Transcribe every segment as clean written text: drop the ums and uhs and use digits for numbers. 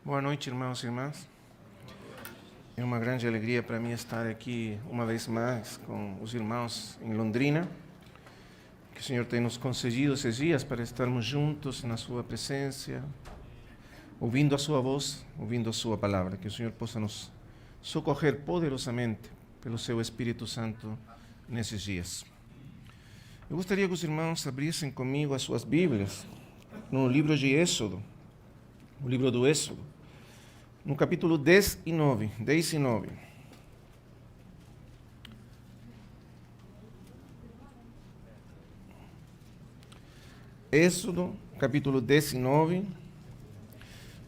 Boa noite, irmãos e irmãs. É uma grande alegria para mim estar aqui uma vez mais com os irmãos em Londrina, que o Senhor tem nos concedido esses dias para estarmos juntos na sua presença, ouvindo a sua voz, ouvindo a sua palavra. Que o Senhor possa nos socorrer poderosamente pelo seu Espírito Santo nesses dias. Eu gostaria que os irmãos abrissem comigo as suas Bíblias no livro de Êxodo, o livro do Êxodo, no capítulo 10 e 9. Êxodo, capítulo 10 e 9.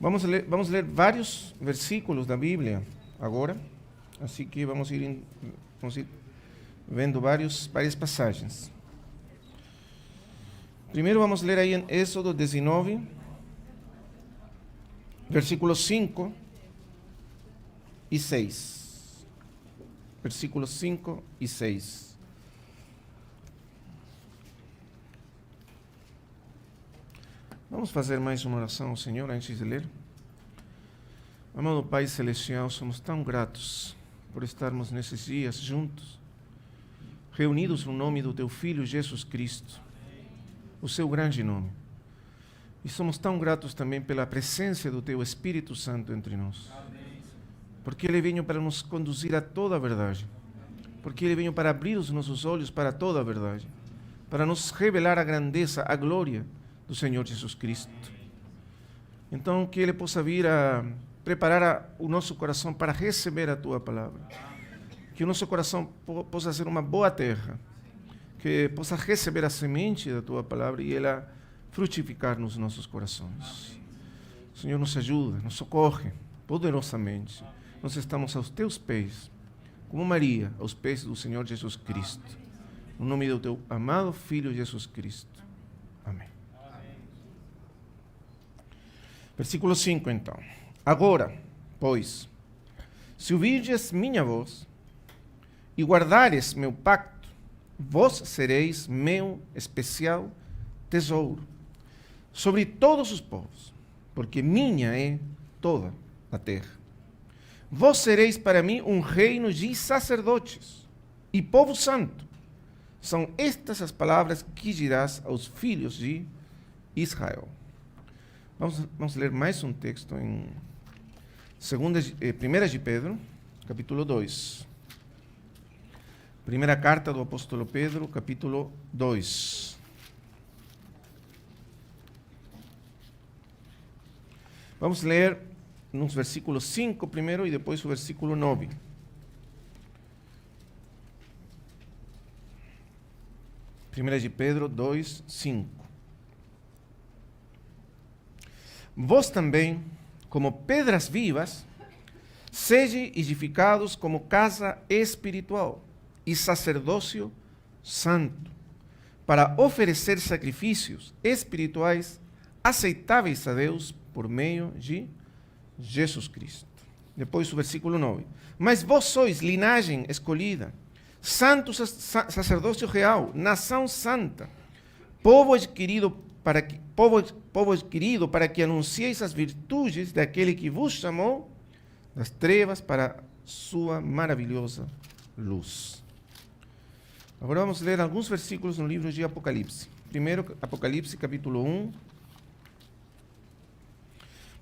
Vamos ler vários versículos da Bíblia agora, assim que vamos ir vendo várias passagens. Primeiro vamos ler aí em Êxodo 19, versículos 5 e 6. Versículos 5 e 6. Vamos fazer mais uma oração ao Senhor antes de ler? Amado Pai Celestial, somos tão gratos por estarmos nesses dias juntos, reunidos no nome do Teu Filho Jesus Cristo, o Seu grande nome. E somos tão gratos também pela presença do Teu Espírito Santo entre nós. Porque Ele veio para nos conduzir a toda a verdade. Porque Ele veio para abrir os nossos olhos para toda a verdade. Para nos revelar a grandeza, a glória do Senhor Jesus Cristo. Então, que Ele possa vir a preparar o nosso coração para receber a Tua palavra. Que o nosso coração possa ser uma boa terra. Que possa receber a semente da Tua palavra e ela frutificar nos nossos corações. Senhor, nos ajuda, nos socorre poderosamente. Nós estamos aos Teus pés, como Maria, aos pés do Senhor Jesus Cristo. No nome do Teu amado Filho Jesus Cristo. Amém. Versículo 5, então. Agora, pois, se ouvirdes minha voz e guardares meu pacto, vós sereis meu especial tesouro sobre todos os povos, porque minha é toda a terra. Vós sereis para mim um reino de sacerdotes e povo santo. São estas as palavras que dirás aos filhos de Israel. Vamos ler mais um texto em 1 de Pedro, capítulo 2. Primeira carta do apóstolo Pedro, capítulo 2. Vamos ler nos versículos 5 primeiro e depois o versículo 9. Primeira de Pedro 2, 5. Vós também, como pedras vivas, sede edificados como casa espiritual e sacerdócio santo, para oferecer sacrifícios espirituais aceitáveis a Deus por meio de Jesus Cristo. Depois o versículo 9. Mas vós sois linhagem escolhida, santo sacerdócio real, nação santa, povo adquirido para que anuncieis as virtudes daquele que vos chamou das trevas para sua maravilhosa luz. Agora vamos ler alguns versículos no livro de Apocalipse. Primeiro, Apocalipse, capítulo 1.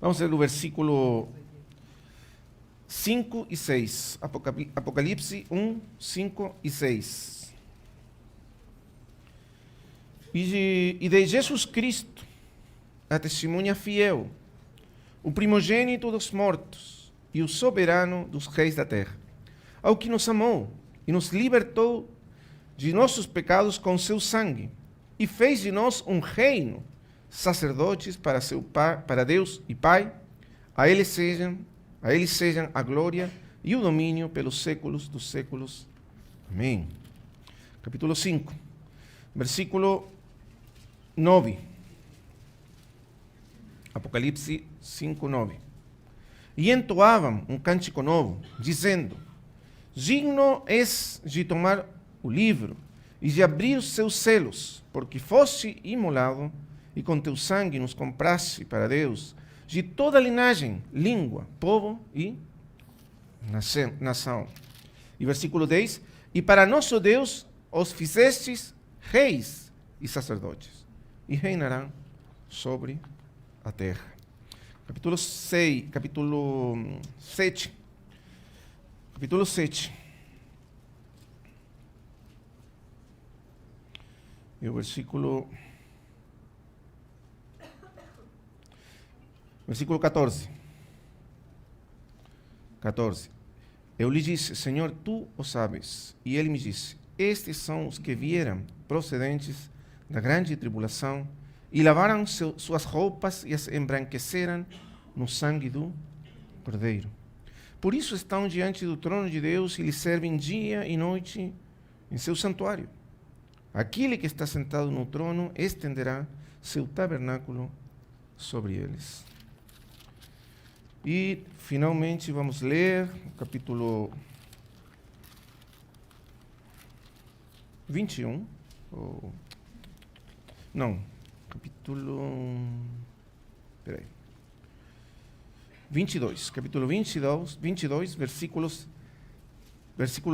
Vamos ler o versículo 5 e 6. Apocalipse 1, 5 e 6. E de Jesus Cristo, a testemunha fiel, o primogênito dos mortos e o soberano dos reis da terra, ao que nos amou e nos libertou de nossos pecados com seu sangue, e fez de nós um reino, sacerdotes para Deus e Pai. A Ele sejam a glória e o domínio pelos séculos dos séculos. Amém. Capítulo 5, versículo 9. Apocalipse 5, 9. E entoavam um cântico novo, dizendo: digno és de tomar o livro e de abrir os seus selos, porque foste imolado e com teu sangue nos compraste para Deus de toda linhagem, língua, povo e nação. E versículo 10, e para nosso Deus os fizestes reis e sacerdotes, e reinarão sobre a terra. Capítulo 7. Capítulo 7. E o versículo 14. Eu lhe disse, Senhor, tu o sabes. E ele me disse, estes são os que vieram procedentes da grande tribulação e lavaram suas roupas e as embranqueceram no sangue do Cordeiro. Por isso estão diante do trono de Deus e lhe servem dia e noite em seu santuário. Aquele que está sentado no trono estenderá seu tabernáculo sobre eles. E, finalmente, vamos ler o capítulo 21. Peraí. 22. Capítulo 22, versículo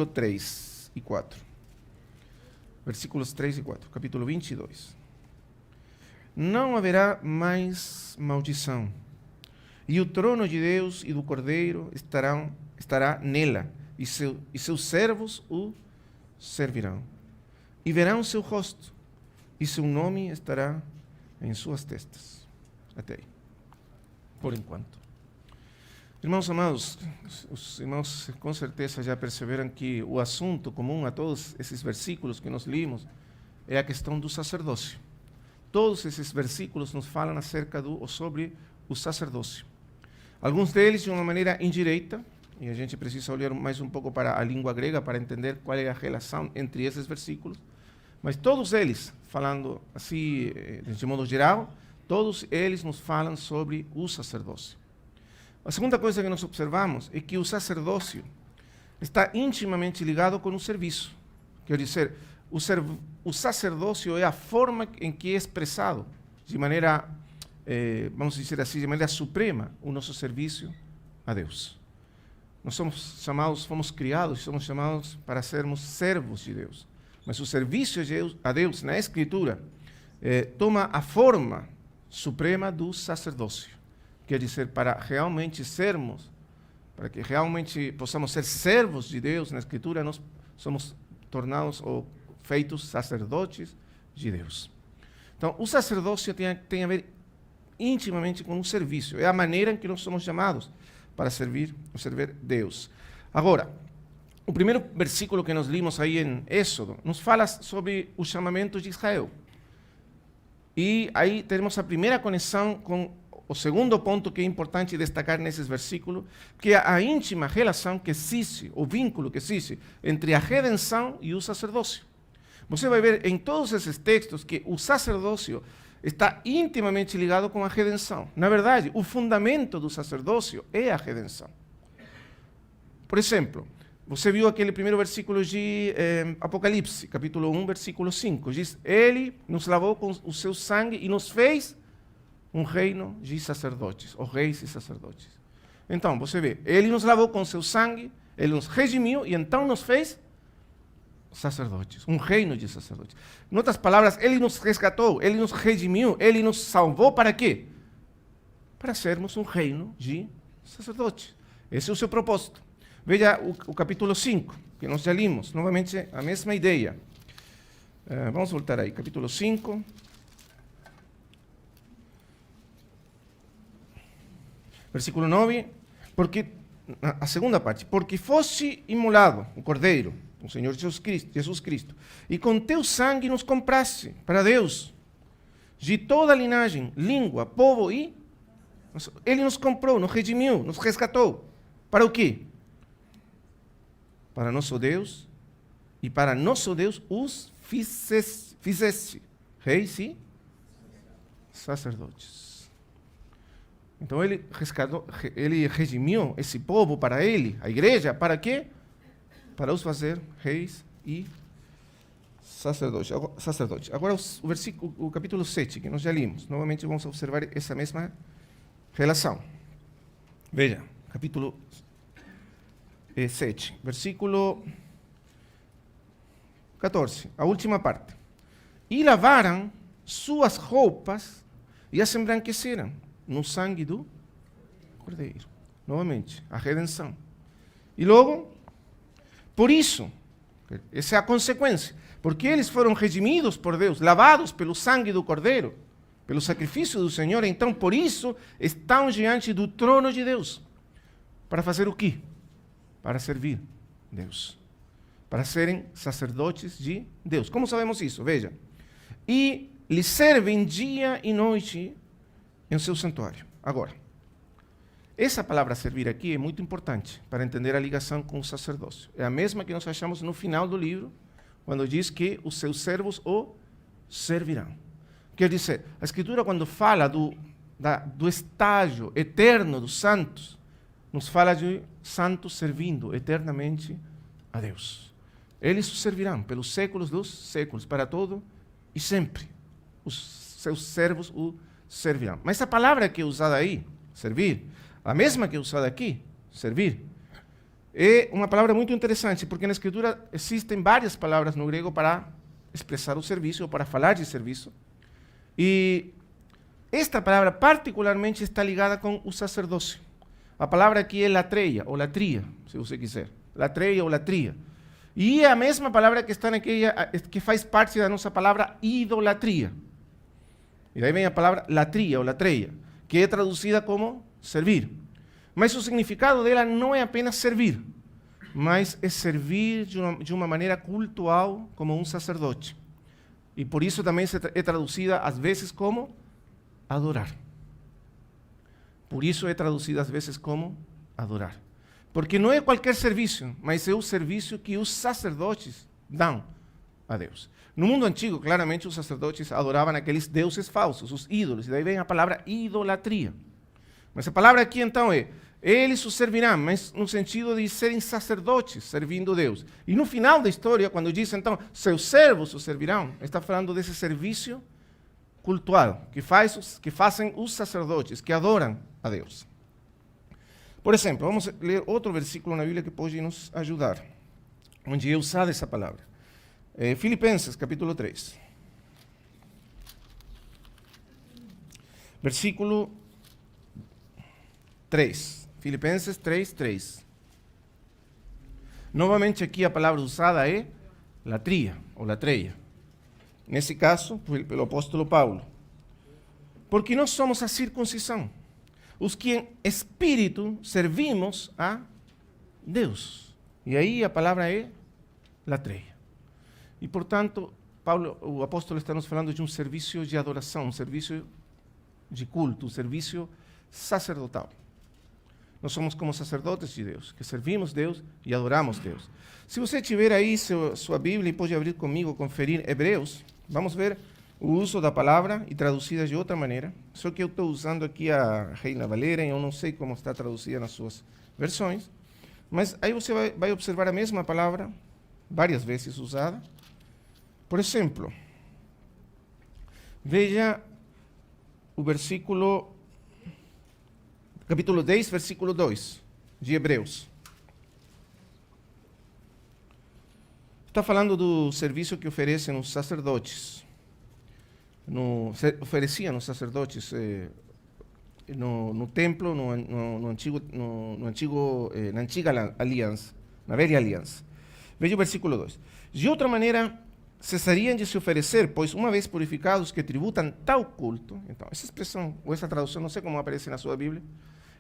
3 e 4. Versículos 3 e 4. Capítulo 22. Não haverá mais maldição. E o trono de Deus e do Cordeiro estará nela, e seus servos o servirão. E verão seu rosto, e seu nome estará em suas testas. Até aí. Por enquanto. Irmãos amados, os irmãos com certeza já perceberam que o assunto comum a todos esses versículos que nós limos é a questão do sacerdócio. Todos esses versículos nos falam sobre o sacerdócio. Alguns deles de uma maneira indireta, e a gente precisa olhar mais um pouco para a língua grega para entender qual é a relação entre esses versículos, mas todos eles, falando assim, de modo geral, todos eles nos falam sobre o sacerdócio. A segunda coisa que nós observamos é que o sacerdócio está intimamente ligado com o serviço. Quer dizer, o sacerdócio é a forma em que é expressado, de maneira, vamos dizer assim, de maneira suprema, o nosso serviço a Deus. Nós fomos criados, somos chamados para sermos servos de Deus. Mas o serviço a Deus, na Escritura, toma a forma suprema do sacerdócio. Quer dizer, para que realmente possamos ser servos de Deus na Escritura, nós somos tornados ou feitos sacerdotes de Deus. Então, o sacerdócio tem a ver intimamente com o serviço. É a maneira em que nós somos chamados para servir Deus. Agora, o primeiro versículo que nós limos aí em Êxodo nos fala sobre o chamamento de Israel. E aí temos a primeira conexão com o segundo ponto que é importante destacar nesses versículos, que é a íntima relação que existe, o vínculo que existe entre a redenção e o sacerdócio. Você vai ver em todos esses textos que o sacerdócio está intimamente ligado com a redenção. Na verdade, o fundamento do sacerdócio é a redenção. Por exemplo, você viu aquele primeiro versículo de Apocalipse, capítulo 1, versículo 5. Diz, ele nos lavou com o seu sangue e nos fez um reino de sacerdotes, ou reis e sacerdotes. Então, você vê, ele nos lavou com seu sangue, ele nos redimiu e então nos fez sacerdotes, um reino de sacerdotes. Em outras palavras, ele nos resgatou, ele nos redimiu, ele nos salvou para quê? Para sermos um reino de sacerdotes. Esse é o seu propósito. Veja o capítulo 5, que nós já limos, novamente a mesma ideia. Vamos voltar aí, capítulo 5. Versículo 9, porque, a segunda parte, porque foste imolado o Cordeiro, o Senhor Jesus Cristo, e com teu sangue nos compraste para Deus, de toda linhagem, língua, povo e... Ele nos comprou, nos redimiu, nos resgatou. Para o quê? Para nosso Deus, e para nosso Deus os fizeste reis e sacerdotes. Então ele resgatou, ele redimiu esse povo para ele, a igreja, para quê? Para os fazer reis e sacerdotes. Agora o capítulo 7, que nós já limos. Novamente vamos observar essa mesma relação. Veja, capítulo 7, versículo 14, a última parte. E lavaram suas roupas e as embranqueceram no sangue do Cordeiro. Novamente, a redenção. E logo, por isso, essa é a consequência, porque eles foram redimidos por Deus, lavados pelo sangue do Cordeiro, pelo sacrifício do Senhor, então por isso estão diante do trono de Deus. Para fazer o quê? Para servir Deus. Para serem sacerdotes de Deus. Como sabemos isso? Veja. E lhe servem dia e noite em seu santuário. Agora, essa palavra servir aqui é muito importante para entender a ligação com o sacerdócio. É a mesma que nós achamos no final do livro, quando diz que os seus servos o servirão. Quer dizer, a Escritura, quando fala do estágio eterno dos santos, nos fala de santos servindo eternamente a Deus. Eles o servirão pelos séculos dos séculos, para todo e sempre. Os seus servos o servirão. Mas a palavra que é usada aí, servir, a mesma que é usada aqui, servir, é uma palavra muito interessante, porque na Escritura existem várias palavras no grego para expressar o serviço, ou para falar de serviço. E esta palavra particularmente está ligada com o sacerdócio. A palavra aqui é latreia, ou latria, se você quiser. Latreia ou latria. E é a mesma palavra que está naquela, que faz parte da nossa palavra idolatria. E daí vem a palavra latria ou latreia, que é traduzida como servir. Mas o significado dela não é apenas servir, mas é servir de uma maneira cultual, como um sacerdote. E por isso também é traduzida às vezes como adorar. Por isso é traduzida às vezes como adorar. Porque não é qualquer serviço, mas é o serviço que os sacerdotes dão a Deus. No mundo antigo, claramente, os sacerdotes adoravam aqueles deuses falsos, os ídolos. E daí vem a palavra idolatria. Mas a palavra aqui, então, é eles o servirão, mas no sentido de serem sacerdotes, servindo a Deus. E no final da história, quando diz, então, seus servos o servirão, está falando desse serviço cultual que fazem os sacerdotes, que adoram a Deus. Por exemplo, vamos ler outro versículo na Bíblia que pode nos ajudar, onde é usada essa palavra. Filipenses, capítulo 3. Versículo 3. Filipenses 3, 3. Novamente aqui a palavra usada é latria, ou latreia. Nesse caso, pelo apóstolo Paulo. Porque nós somos a circuncisão, os que em espírito servimos a Deus. E aí a palavra é latreia. E, portanto, Paulo, o apóstolo está nos falando de um serviço de adoração, um serviço de culto, um serviço sacerdotal. Nós somos como sacerdotes de Deus, que servimos Deus e adoramos Deus. Se você tiver aí sua Bíblia e pode abrir comigo, conferir Hebreus, vamos ver o uso da palavra e traduzida de outra maneira. Só que eu estou usando aqui a Reina Valera, eu não sei como está traduzida nas suas versões, mas aí você vai observar a mesma palavra, várias vezes usada. Por exemplo, veja o versículo, capítulo 10, versículo 2, de Hebreus. Está falando do serviço que oferecem os sacerdotes. Ofereciam os sacerdotes no templo, na antiga aliança, na velha aliança. Veja o versículo 2. De outra maneira, cessariam de se oferecer, pois uma vez purificados que tributam tal culto. Então, essa expressão, ou essa tradução, não sei como aparece na sua Bíblia,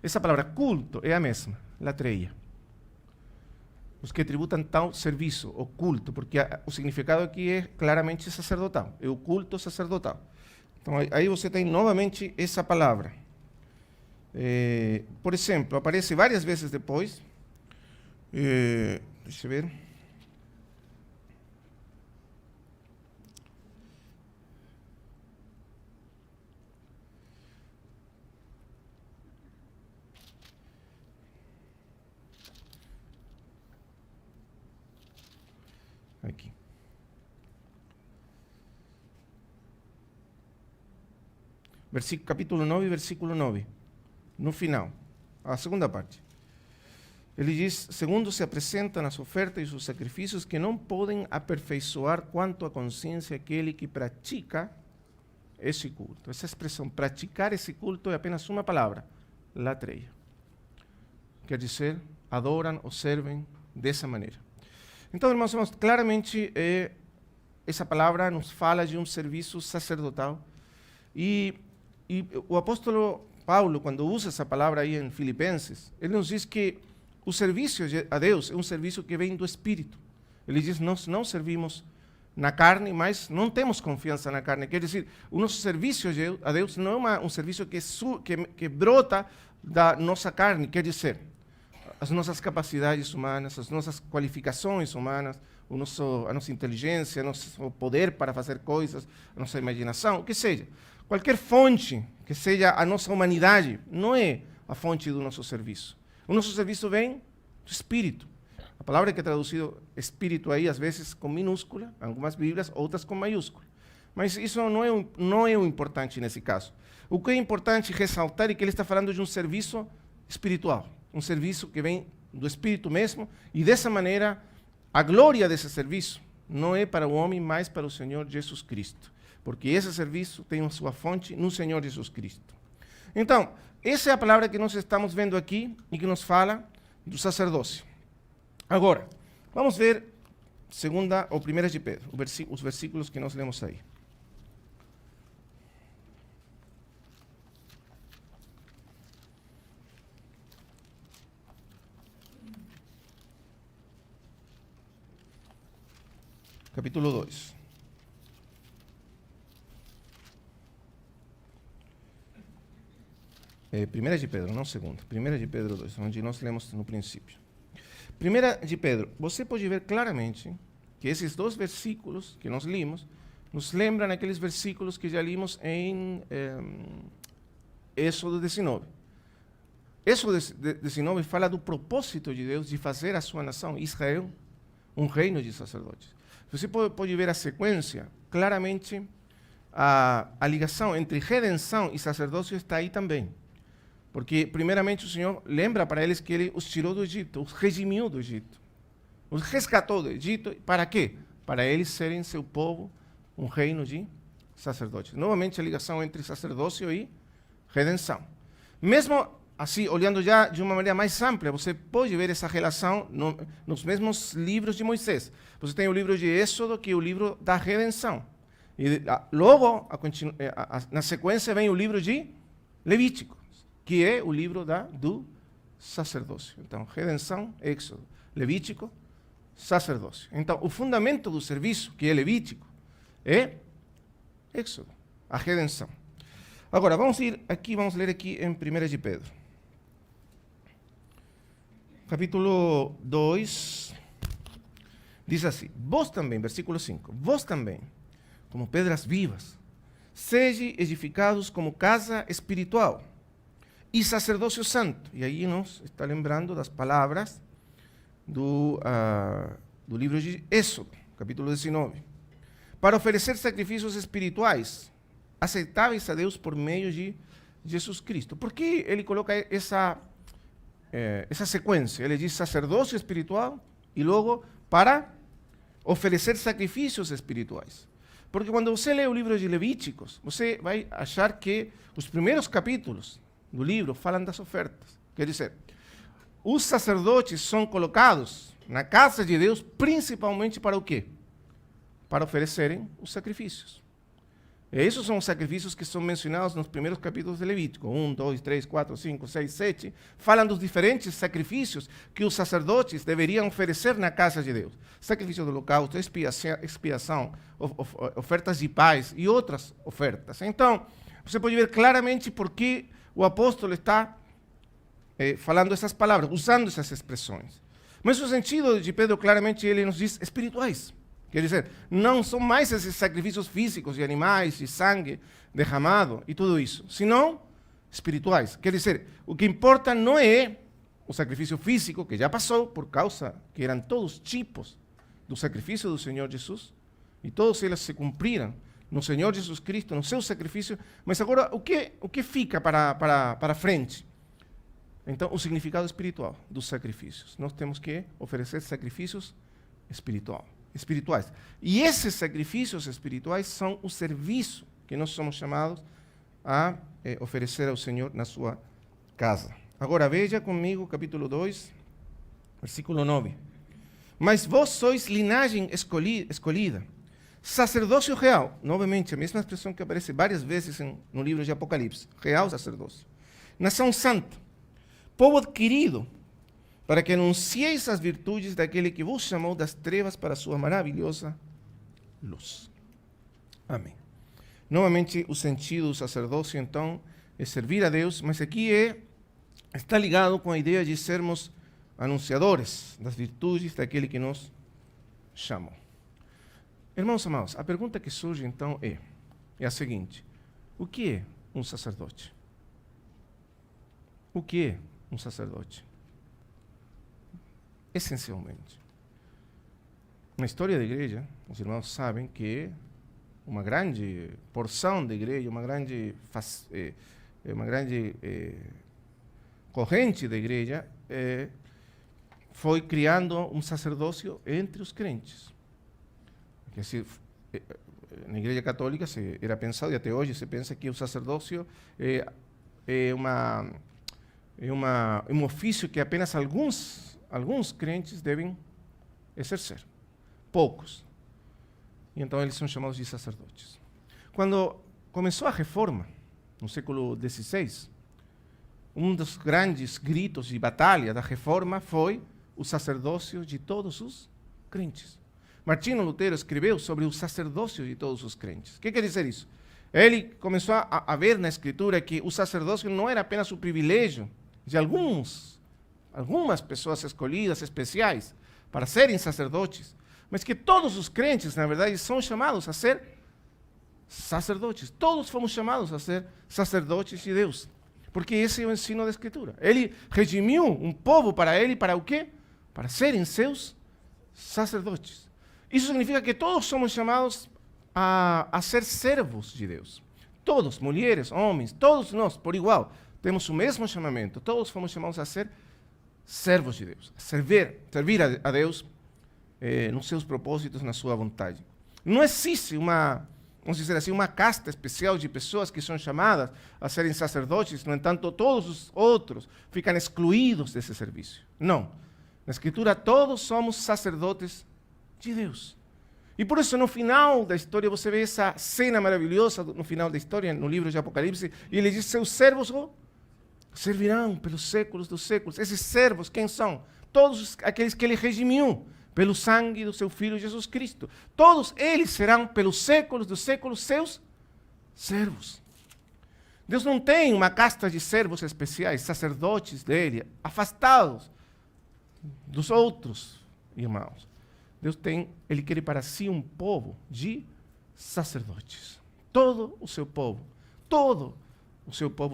essa palavra culto é a mesma, latreia. Os que tributam tal serviço, ou culto, porque o significado aqui é claramente sacerdotal, é o culto sacerdotal. Então, aí você tem novamente essa palavra. Por exemplo, aparece várias vezes depois, deixa eu ver. Aqui. Capítulo 9, versículo 9. no final, a segunda parte. Ele diz, segundo se apresentam as ofertas e os sacrifícios que não podem aperfeiçoar quanto à consciência aquele que pratica esse culto. Essa expressão, praticar esse culto, é apenas uma palavra, latreia. Quer dizer, adoram ou servem dessa maneira. Então, irmãos, claramente, essa palavra nos fala de um serviço sacerdotal. E o apóstolo Paulo, quando usa essa palavra aí em Filipenses, ele nos diz que o serviço a Deus é um serviço que vem do Espírito. Ele diz, nós não servimos na carne, mas não temos confiança na carne. Quer dizer, o nosso serviço a Deus não é um serviço que brota da nossa carne. Quer dizer, as nossas capacidades humanas, as nossas qualificações humanas, a nossa inteligência, o nosso poder para fazer coisas, a nossa imaginação, o que seja. Qualquer fonte que seja a nossa humanidade não é a fonte do nosso serviço. O nosso serviço vem do Espírito. A palavra que é traduzido Espírito aí, às vezes com minúscula, algumas Bíblias, outras com maiúscula. Mas isso não é o importante nesse caso. O que é importante ressaltar é que ele está falando de um serviço espiritual. Um serviço que vem do Espírito mesmo, e dessa maneira, a glória desse serviço não é para o homem, mas para o Senhor Jesus Cristo. Porque esse serviço tem a sua fonte no Senhor Jesus Cristo. Então, essa é a palavra que nós estamos vendo aqui e que nos fala do sacerdócio. Agora, vamos ver segunda ou primeira de Pedro, os versículos que nós lemos aí. Capítulo 2. Primeira de Pedro, não segunda. Primeira de Pedro 2, onde nós lemos no princípio. Primeira de Pedro, você pode ver claramente que esses dois versículos que nós limos nos lembram aqueles versículos que já limos em Êxodo 19. Êxodo 19 fala do propósito de Deus de fazer a sua nação, Israel, um reino de sacerdotes. Você pode ver a sequência, claramente a ligação entre redenção e sacerdócio está aí também. Porque, primeiramente, o Senhor lembra para eles que Ele os tirou do Egito, os redimiu do Egito. Os resgatou do Egito. Para quê? Para eles serem seu povo, um reino de sacerdotes. Novamente, a ligação entre sacerdócio e redenção. Mesmo assim, olhando já de uma maneira mais ampla, você pode ver essa relação nos mesmos livros de Moisés. Você tem o livro de Êxodo, que é o livro da redenção. E logo, na sequência, vem o livro de Levítico, que é o livro do sacerdócio. Então, redenção, Êxodo, Levítico, sacerdócio. Então, o fundamento do serviço, que é Levítico, é Êxodo, a redenção. Agora, vamos ler aqui em 1 de Pedro. Capítulo 2, diz assim, vós também, versículo 5, vós também, como pedras vivas, sede edificados como casa espiritual, e sacerdócio santo. E aí nos está lembrando das palavras do livro de Êxodo, capítulo 19. Para oferecer sacrifícios espirituais, aceitáveis a Deus por meio de Jesus Cristo. Por que ele coloca essa sequência? Ele diz sacerdócio espiritual e logo para oferecer sacrifícios espirituais. Porque quando você lê o livro de Levíticos, você vai achar que os primeiros capítulos do livro falam das ofertas. Quer dizer, os sacerdotes são colocados na casa de Deus principalmente para o quê? Para oferecerem os sacrifícios. E esses são os sacrifícios que são mencionados nos primeiros capítulos de Levítico. 1, 2, 3, 4, 5, 6, 7. Falam dos diferentes sacrifícios que os sacerdotes deveriam oferecer na casa de Deus. Sacrifício do holocausto, expiação, ofertas de paz e outras ofertas. Então, você pode ver claramente por que o apóstolo está falando essas palavras, usando essas expressões. Mas o sentido de Pedro, claramente, ele nos diz espirituais. Quer dizer, não são mais esses sacrifícios físicos de animais, de sangue derramado e tudo isso, senão espirituais. Quer dizer, o que importa não é o sacrifício físico, que já passou, por causa que eram todos tipos do sacrifício do Senhor Jesus, e todos eles se cumpriram no Senhor Jesus Cristo, no seu sacrifício, mas agora o que fica para frente? Então, o significado espiritual dos sacrifícios. Nós temos que oferecer sacrifícios espirituais. E esses sacrifícios espirituais são o serviço que nós somos chamados a oferecer ao Senhor na sua casa. Agora, veja comigo capítulo 2, versículo 9. Mas vós sois linhagem escolhida, sacerdócio real. Novamente, a mesma expressão que aparece várias vezes no livro de Apocalipse. Real sacerdócio. Nação santa, povo adquirido, para que anuncieis as virtudes daquele que vos chamou das trevas para a sua maravilhosa luz. Amém. Novamente, o sentido do sacerdócio, então, é servir a Deus, mas aqui está ligado com a ideia de sermos anunciadores das virtudes daquele que nos chamou. Irmãos amados, a pergunta que surge, então, é a seguinte: o que é um sacerdote? O que é um sacerdote? Essencialmente, na história da igreja, os irmãos sabem que uma grande porção da igreja, uma grande corrente da igreja foi criando um sacerdócio entre os crentes. Porque na igreja católica era pensado, e até hoje se pensa, que o sacerdócio é um ofício que apenas alguns crentes devem exercer, poucos. E então eles são chamados de sacerdotes. Quando começou a reforma, no século XVI, um dos grandes gritos de batalha da reforma foi o sacerdócio de todos os crentes. Martinho Lutero escreveu sobre o sacerdócio de todos os crentes. O que quer dizer isso? Ele começou a ver na Escritura que o sacerdócio não era apenas o privilégio de algumas pessoas escolhidas, especiais, para serem sacerdotes, mas que todos os crentes, na verdade, são chamados a ser sacerdotes. Todos fomos chamados a ser sacerdotes de Deus, porque esse é o ensino da Escritura. Ele redimiu um povo para ele, para o quê? Para serem seus sacerdotes. Isso significa que todos somos chamados a ser servos de Deus. Todos, mulheres, homens, todos nós, por igual, temos o mesmo chamamento. Todos fomos chamados a ser servos de Deus, a servir a Deus nos seus propósitos, na sua vontade. Não existe vamos dizer assim, uma casta especial de pessoas que são chamadas a serem sacerdotes, no entanto, todos os outros ficam excluídos desse serviço. Não. Na Escritura, todos somos sacerdotes de Deus. E por isso, no final da história, você vê essa cena maravilhosa, no final da história, no livro de Apocalipse, e ele diz: seus servos servirão pelos séculos dos séculos. Esses servos, quem são? Todos aqueles que ele redimiu pelo sangue do seu Filho Jesus Cristo. Todos eles serão, pelos séculos dos séculos, seus servos. Deus não tem uma casta de servos especiais, sacerdotes dele, afastados dos outros irmãos. Ele quer para si um povo de sacerdotes. Todo o seu povo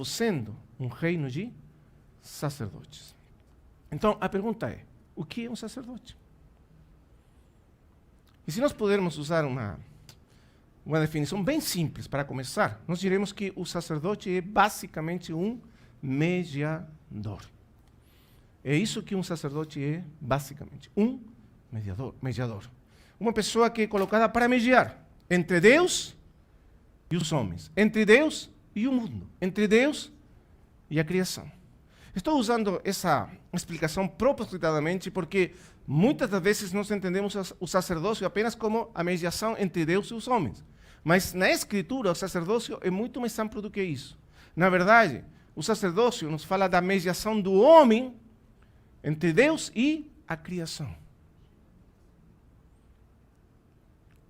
sendo um reino de sacerdotes. Então, a pergunta é: o que é um sacerdote? E se nós pudermos usar uma definição bem simples para começar, nós diremos que o sacerdote é basicamente um mediador. É isso que um sacerdote é, basicamente, um mediador. Uma pessoa que é colocada para mediar entre Deus e os homens, entre Deus e o mundo, entre Deus e a criação. Estou usando essa explicação propositadamente porque muitas das vezes nós entendemos o sacerdócio apenas como a mediação entre Deus e os homens. Mas na Escritura, o sacerdócio é muito mais amplo do que isso. Na verdade, o sacerdócio nos fala da mediação do homem entre Deus e a criação.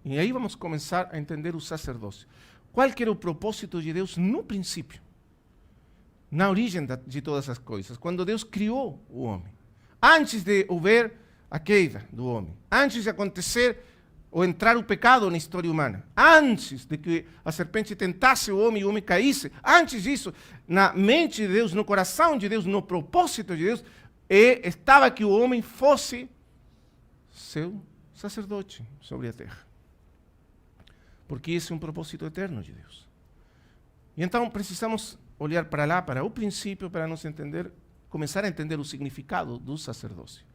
E aí vamos começar a entender o sacerdócio. Qual que era o propósito de Deus no princípio? Na origem de todas as coisas, quando Deus criou o homem. Antes de houver a queda do homem, antes de acontecer ou entrar o pecado na história humana, antes de que a serpente tentasse o homem e o homem caísse, antes disso, na mente de Deus, no coração de Deus, no propósito de Deus, estava que o homem fosse seu sacerdote sobre a terra. Porque esse é um propósito eterno de Deus. E então precisamos olhar para lá, para o princípio, para nos entender começar a entender o significado do sacerdócio.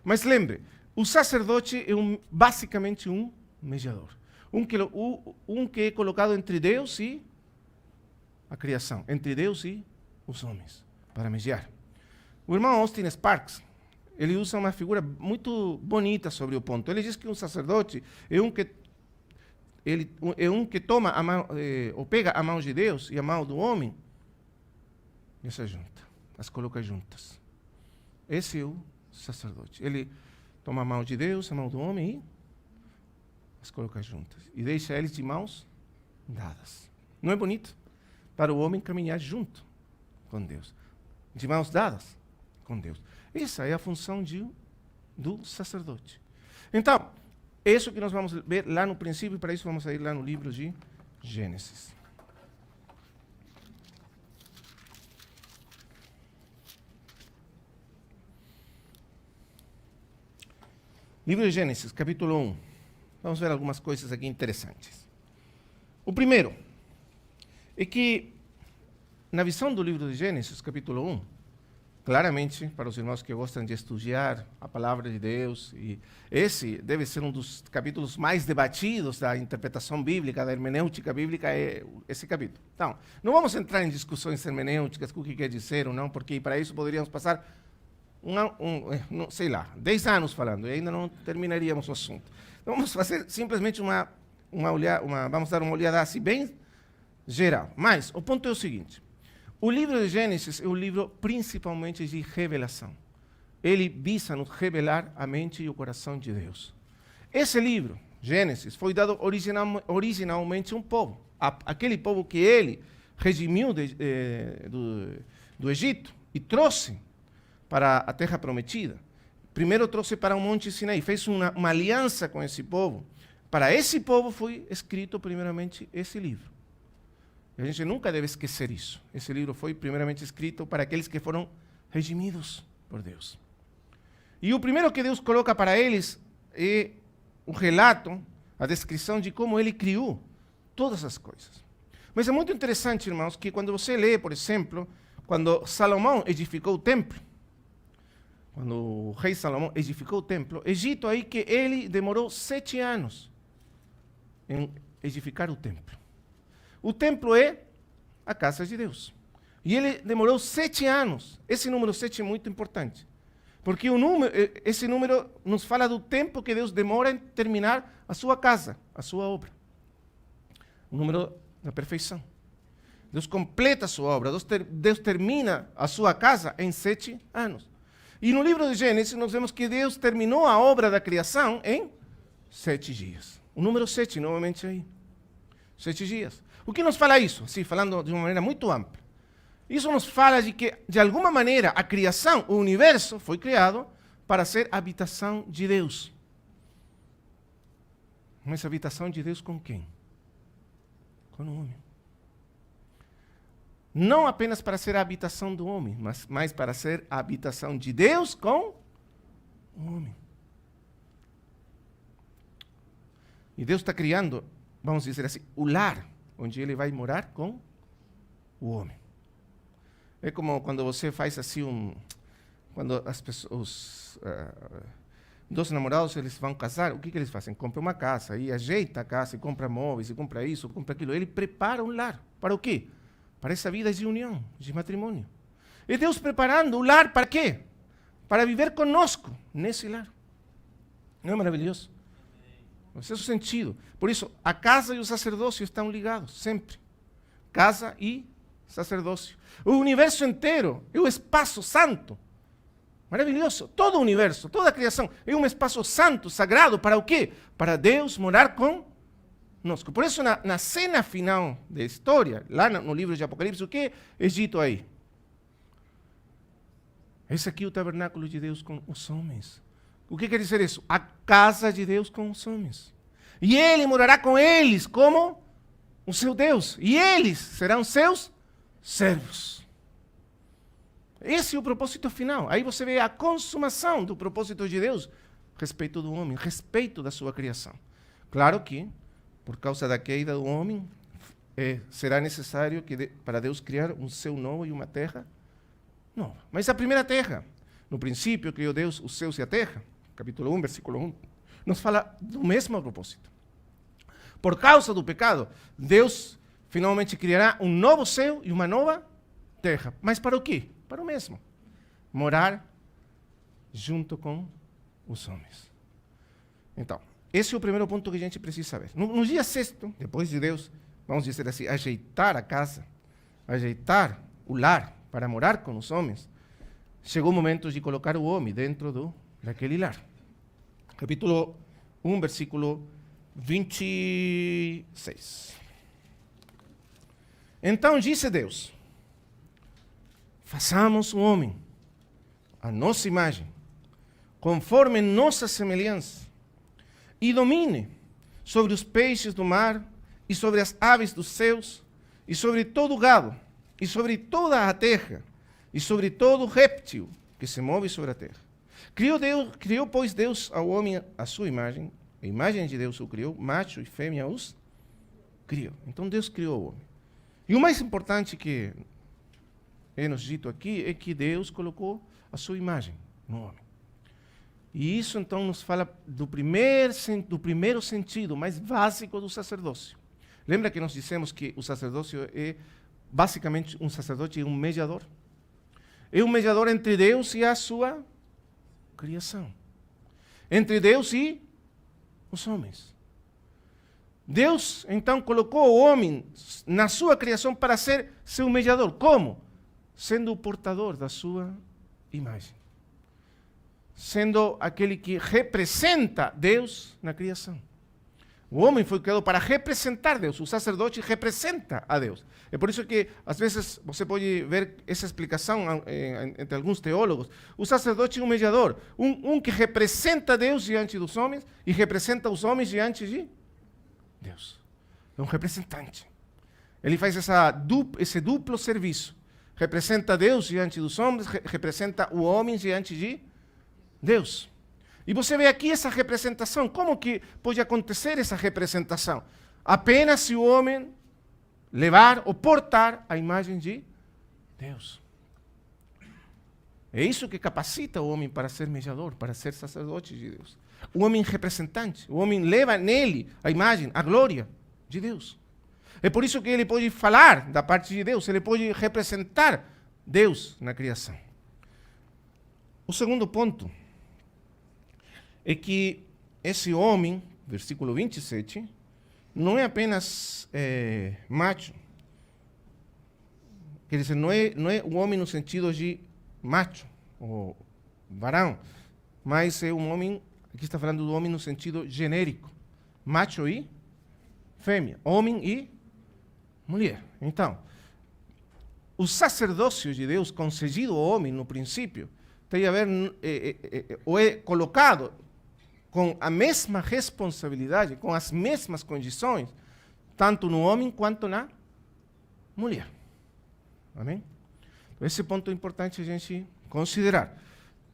Mas lembre, o sacerdote é basicamente um mediador. Um que é colocado entre Deus e a criação, entre Deus e os homens, para mediar. O irmão Austin Sparks, ele usa uma figura muito bonita sobre o ponto. Ele diz que um sacerdote é um que toma a mão, ou pega a mão de Deus e a mão do homem e se junta, as coloca juntas. Esse é o sacerdote. Ele toma a mão de Deus, a mão do homem e as coloca juntas. E deixa eles de mãos dadas. Não é bonito? Para o homem caminhar junto com Deus. De mãos dadas com Deus. Essa é a função do sacerdote. Então, isso que nós vamos ver lá no princípio, e para isso vamos ir lá no livro de Gênesis. Livro de Gênesis, capítulo 1. Vamos ver algumas coisas aqui interessantes. O primeiro é que, na visão do livro de Gênesis, capítulo 1, claramente, para os irmãos que gostam de estudar a palavra de Deus, e esse deve ser um dos capítulos mais debatidos da interpretação bíblica, da hermenêutica bíblica, é esse capítulo. Então, não vamos entrar em discussões hermenêuticas, o que quer dizer ou não, porque para isso poderíamos passar, sei lá, 10 anos falando, e ainda não terminaríamos o assunto. Então, vamos fazer simplesmente vamos dar uma olhada assim, bem geral. Mas, o ponto é o seguinte, o livro de Gênesis é um livro principalmente de revelação. Ele visa nos revelar a mente e o coração de Deus. Esse livro, Gênesis, foi dado originalmente a um povo. Aquele povo que ele redimiu do Egito e trouxe para a terra prometida. Primeiro trouxe para o Monte Sinai, fez uma aliança com esse povo. Para esse povo foi escrito primeiramente esse livro. E a gente nunca deve esquecer isso. Esse livro foi primeiramente escrito para aqueles que foram redimidos por Deus. E o primeiro que Deus coloca para eles é o relato, a descrição de como ele criou todas as coisas. Mas é muito interessante, irmãos, que quando você lê, por exemplo, quando Salomão edificou o templo, quando o rei Salomão edificou o templo, Egito aí que ele demorou 7 anos em edificar o templo. O templo é a casa de Deus. E ele demorou 7 anos. Esse número 7 é muito importante. Porque esse número nos fala do tempo que Deus demora em terminar a sua casa, a sua obra. O número da perfeição. Deus completa a sua obra. Deus termina a sua casa em 7 anos. E no livro de Gênesis nós vemos que Deus terminou a obra da criação em 7 dias. O número 7, novamente aí. 7 dias. O que nos fala isso? Assim, falando de uma maneira muito ampla. Isso nos fala de que, de alguma maneira, a criação, o universo, foi criado para ser habitação de Deus. Mas habitação de Deus com quem? Com o homem. Não apenas para ser a habitação do homem, mas para ser a habitação de Deus com o homem. E Deus está criando, vamos dizer assim, o lar, onde ele vai morar com o homem. É como quando você faz assim quando as pessoas, dois namorados, eles vão casar, o que eles fazem? Compram uma casa, e ajeita a casa, e compra móveis, e compra isso, compra aquilo. Ele prepara um lar. Para o quê? Para essa vida de união, de matrimônio. E Deus preparando o lar para quê? Para viver conosco nesse lar. Não é maravilhoso? Esse é o sentido. Por isso, a casa e o sacerdócio estão ligados, sempre. Casa e sacerdócio. O universo inteiro é o espaço santo. Maravilhoso. Todo o universo, toda a criação é um espaço santo, sagrado. Para o quê? Para Deus morar conosco. Por isso, na cena final da história, lá no livro de Apocalipse, o que é dito aí? Esse aqui é o tabernáculo de Deus com os homens. O que quer dizer isso? A casa de Deus com os homens. E ele morará com eles como o seu Deus. E eles serão seus servos. Esse é o propósito final. Aí você vê a consumação do propósito de Deus a respeito do homem, a respeito da sua criação. Claro que, por causa da queda do homem, será necessário que para Deus criar um céu novo e uma terra Não, mas a primeira terra. No princípio criou Deus os céus e a terra. Capítulo 1, versículo 1. Nos fala do mesmo propósito. Por causa do pecado, Deus finalmente criará um novo céu e uma nova terra. Mas para o quê? Para o mesmo. Morar junto com os homens. Então, esse é o primeiro ponto que a gente precisa saber. No dia sexto, depois de Deus, vamos dizer assim, ajeitar a casa, ajeitar o lar para morar com os homens, chegou o momento de colocar o homem dentro daquele lar. Capítulo 1, versículo 26. Então disse Deus: façamos o homem a nossa imagem, conforme nossa semelhança, e domine sobre os peixes do mar, e sobre as aves dos céus, e sobre todo o gado, e sobre toda a terra, e sobre todo réptil que se move sobre a terra. Criou, pois, Deus ao homem a sua imagem, a imagem de Deus o criou, macho e fêmea os criou. Então Deus criou o homem. E o mais importante que é nos dito aqui é que Deus colocou a sua imagem no homem. E isso então nos fala do primeiro sentido mais básico do sacerdócio. Lembra que nós dissemos que o sacerdócio é basicamente um sacerdote, é um mediador? É um mediador entre Deus e a sua criação. Entre Deus e os homens. Deus, então, colocou o homem na sua criação para ser seu mediador. Como? Sendo o portador da sua imagem. Sendo aquele que representa Deus na criação. O homem foi criado para representar Deus. O sacerdote representa a Deus. É por isso que, às vezes, você pode ver essa explicação entre alguns teólogos. O sacerdote é um mediador. Um que representa Deus diante dos homens e representa os homens diante de Deus. É um representante. Ele faz esse duplo serviço. Representa Deus diante dos homens, representa o homem diante de Deus. E você vê aqui essa representação. Como que pode acontecer essa representação? Apenas se o homem levar ou portar a imagem de Deus. É isso que capacita o homem para ser mediador, para ser sacerdote de Deus. O homem representante. O homem leva nele a imagem, a glória de Deus. É por isso que ele pode falar da parte de Deus, ele pode representar Deus na criação. O segundo ponto é que esse homem, versículo 27, não é apenas macho. Quer dizer, não é o homem no sentido de macho, ou varão, mas é um homem, aqui está falando do homem no sentido genérico. Macho e fêmea, homem e mulher. Então, o sacerdócio de Deus concedido ao homem no princípio tem a ver, ou é colocado com a mesma responsabilidade, com as mesmas condições, tanto no homem quanto na mulher. Amém? Então, esse ponto é importante a gente considerar.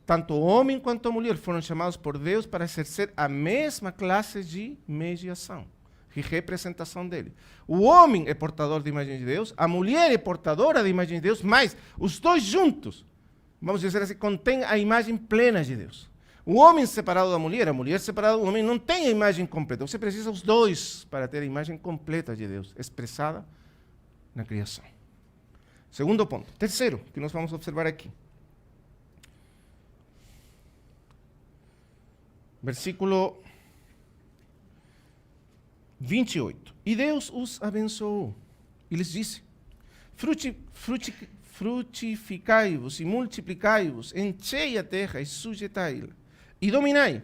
Tanto o homem quanto a mulher foram chamados por Deus para exercer a mesma classe de mediação, de representação dele. O homem é portador da imagem de Deus, a mulher é portadora da imagem de Deus, mas os dois juntos, vamos dizer assim, contêm a imagem plena de Deus. O homem separado da mulher, a mulher separada do homem, não tem a imagem completa. Você precisa os dois para ter a imagem completa de Deus, expressada na criação. Segundo ponto. Terceiro, que nós vamos observar aqui. Versículo 28. E Deus os abençoou e lhes disse: frutificai-vos e multiplicai-vos, enchei a terra e sujeitai-la, e dominai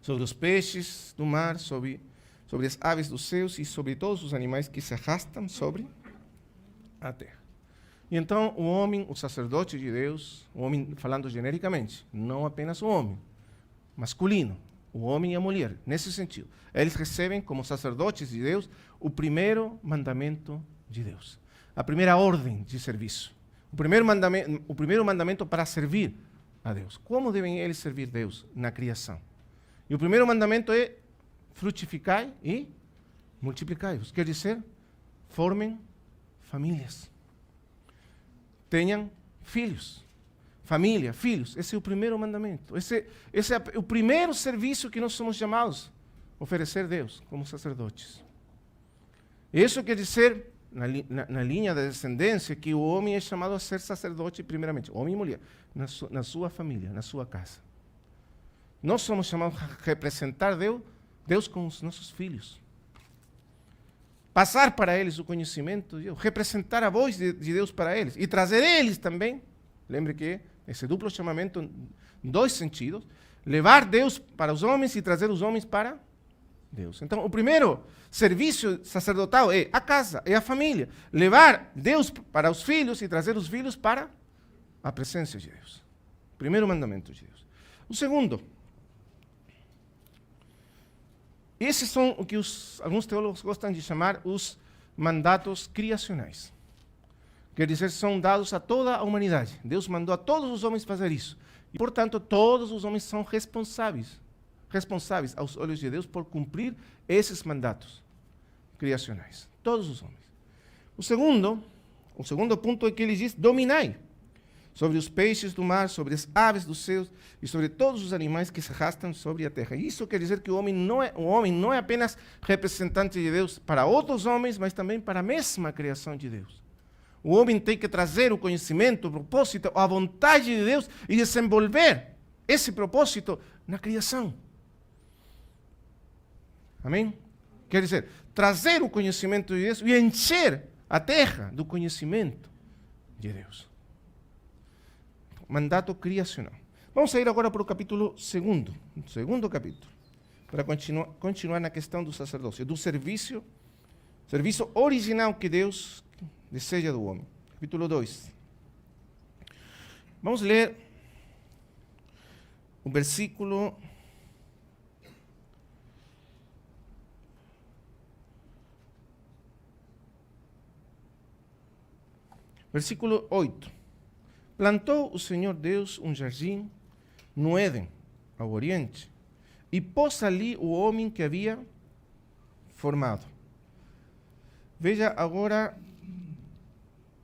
sobre os peixes do mar, sobre as aves dos céus e sobre todos os animais que se arrastam sobre a terra. E então o homem, o sacerdote de Deus, o homem falando genericamente, não apenas o homem, masculino, o homem e a mulher, nesse sentido. Eles recebem como sacerdotes de Deus o primeiro mandamento de Deus, a primeira ordem de serviço, o primeiro mandamento para servir a Deus. Como devem eles servir a Deus na criação? E o primeiro mandamento é frutificai e multiplicai-vos. Quer dizer, formem famílias. Tenham filhos. Família, filhos. Esse é o primeiro mandamento. Esse é o primeiro serviço que nós somos chamados a oferecer a Deus como sacerdotes. Isso quer dizer, na linha da descendência, que o homem é chamado a ser sacerdote primeiramente, homem e mulher, na sua família, na sua casa. Nós somos chamados a representar Deus com os nossos filhos. Passar para eles o conhecimento de Deus, representar a voz de Deus para eles e trazer eles também. Lembre que esse duplo chamamento, em dois sentidos, levar Deus para os homens e trazer os homens para Deus. Então, o primeiro serviço sacerdotal é a casa, é a família. Levar Deus para os filhos e trazer os filhos para a presença de Deus. Primeiro mandamento de Deus. O segundo, esses são o que alguns teólogos gostam de chamar os mandatos criacionais. Quer dizer, são dados a toda a humanidade. Deus mandou a todos os homens fazer isso. E, portanto, todos os homens são responsáveis aos olhos de Deus por cumprir esses mandatos criacionais. Todos os homens. O segundo ponto é que ele diz: dominai sobre os peixes do mar, sobre as aves dos céus e sobre todos os animais que se arrastam sobre a terra. Isso quer dizer que o homem não é apenas representante de Deus para outros homens, mas também para a mesma criação de Deus. O homem tem que trazer o conhecimento, o propósito, a vontade de Deus e desenvolver esse propósito na criação. Amém? Quer dizer, trazer o conhecimento de Deus e encher a terra do conhecimento de Deus. Mandato criacional. Vamos sair agora para o capítulo 2, segundo capítulo, para continuar na questão do sacerdócio, do serviço original que Deus deseja do homem. Capítulo 2. Vamos ler o versículo 8. Plantou o Senhor Deus um jardim no Éden, ao oriente, e pôs ali o homem que havia formado. Veja agora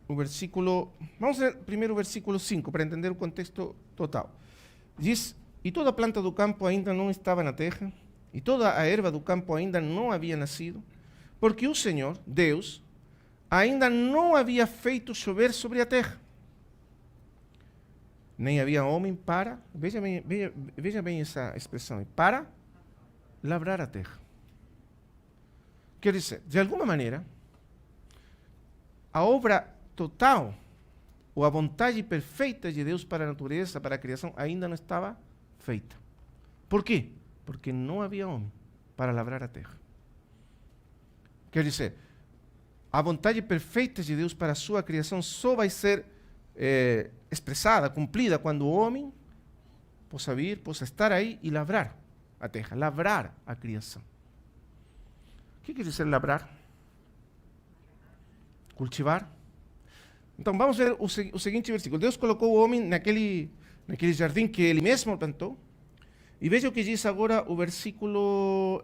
o versículo... Vamos ler primeiro o versículo 5, para entender o contexto total. Diz: e toda a planta do campo ainda não estava na terra, e toda a erva do campo ainda não havia nascido, porque o Senhor, Deus, ainda não havia feito chover sobre a terra. Nem havia homem para, veja bem essa expressão, para lavrar a terra. Quer dizer, de alguma maneira, a obra total, ou a vontade perfeita de Deus para a natureza, para a criação, ainda não estava feita. Por quê? Porque não havia homem para lavrar a terra. Quer dizer, a vontade perfeita de Deus para a sua criação só vai ser expressada, cumprida, quando o homem possa vir, possa estar aí e lavrar a terra, lavrar a criação. O que quer dizer lavrar? Cultivar. Então vamos ver o seguinte versículo. Deus colocou o homem naquele jardim que ele mesmo plantou. E veja o que diz agora o versículo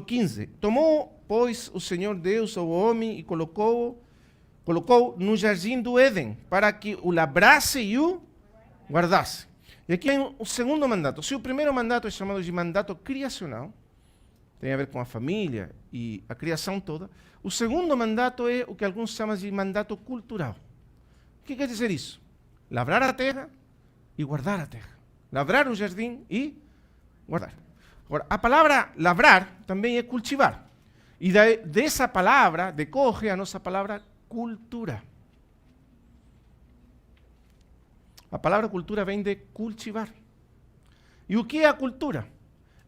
15. Tomou, pois, o Senhor Deus o homem e colocou no jardim do Éden, para que o lavrasse e o guardasse. E aqui é o segundo mandato. Se o primeiro mandato é chamado de mandato criacional, tem a ver com a família e a criação toda, o segundo mandato é o que alguns chamam de mandato cultural. O que quer dizer isso? Lavrar a terra e guardar a terra. Lavrar o jardim e guardar. Agora, a palavra lavrar também é cultivar. E dessa palavra decorre a nossa palavra cultura. A palavra cultura vem de cultivar. E o que é a cultura?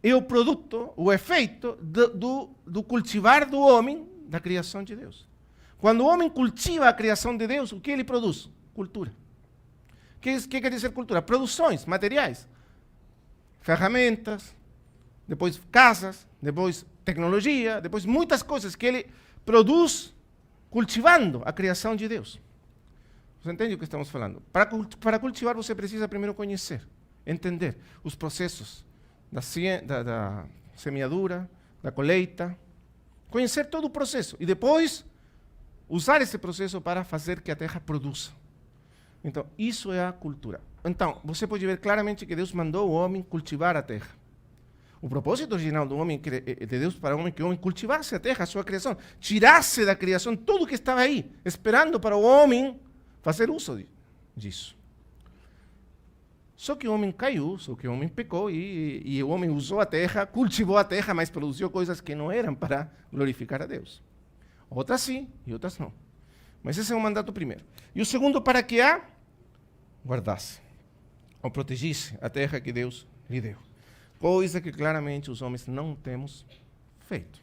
É o produto, o efeito do cultivar do homem da criação de Deus. Quando o homem cultiva a criação de Deus, o que ele produz? Cultura. O que quer dizer cultura? Produções, materiais, ferramentas, depois casas, depois tecnologia, depois muitas coisas que ele produz cultivando a criação de Deus. Você entende o que estamos falando? Para cultivar você precisa primeiro conhecer, entender os processos da semeadura, da colheita, conhecer todo o processo e depois usar esse processo para fazer que a terra produza. Então, isso é a cultura. Então, você pode ver claramente que Deus mandou o homem cultivar a terra. O propósito original do homem, de Deus para o homem, que o homem cultivasse a terra, a sua criação, tirasse da criação tudo que estava aí, esperando para o homem fazer uso disso. Só que o homem caiu, só que o homem pecou e o homem usou a terra, cultivou a terra, mas produziu coisas que não eram para glorificar a Deus. Outras sim e outras não. Mas esse é o mandato primeiro. E o segundo, para que a guardasse ou protegisse a terra que Deus lhe deu. Coisa que claramente os homens não temos feito.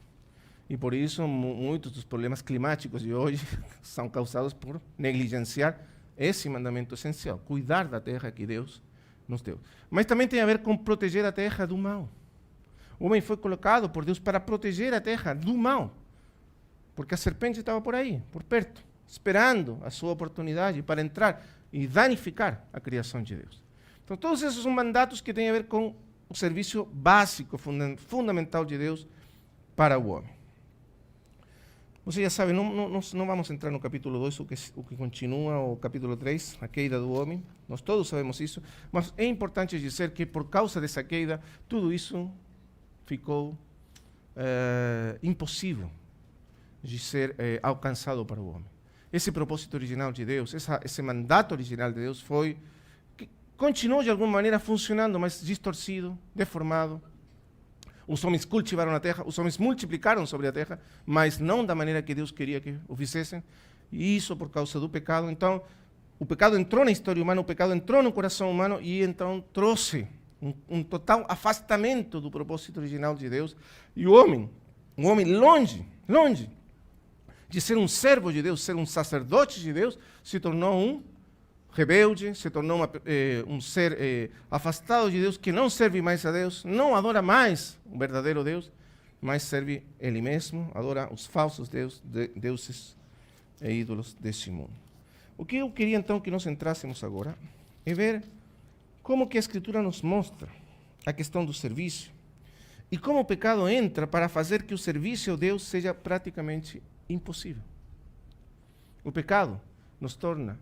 E por isso muitos dos problemas climáticos de hoje são causados por negligenciar esse mandamento essencial, cuidar da terra que Deus nos deu. Mas também tem a ver com proteger a terra do mal. O homem foi colocado por Deus para proteger a terra do mal, porque a serpente estava por aí, por perto, esperando a sua oportunidade para entrar e danificar a criação de Deus. Então, todos esses são mandatos que têm a ver com o serviço básico, fundamental de Deus para o homem. Você já sabe, não vamos entrar no capítulo 2, o que continua, o capítulo 3, a queda do homem. Nós todos sabemos isso, mas é importante dizer que por causa dessa queda, tudo isso ficou impossível de ser alcançado para o homem. Esse propósito original de Deus, esse mandato original de Deus continuou de alguma maneira funcionando, mas distorcido, deformado. Os homens cultivaram a terra, os homens multiplicaram sobre a terra, mas não da maneira que Deus queria que o fizessem. E isso por causa do pecado. Então, o pecado entrou na história humana, o pecado entrou no coração humano e então trouxe um total afastamento do propósito original de Deus. E o homem longe de ser um servo de Deus, ser um sacerdote de Deus, se tornou um rebelde, se tornou um ser afastado de Deus, que não serve mais a Deus, não adora mais o verdadeiro Deus, mas serve ele mesmo, adora os falsos deuses e ídolos deste mundo. O que eu queria então que nós entrássemos agora é ver como que a Escritura nos mostra a questão do serviço e como o pecado entra para fazer que o serviço a Deus seja praticamente impossível. O pecado nos torna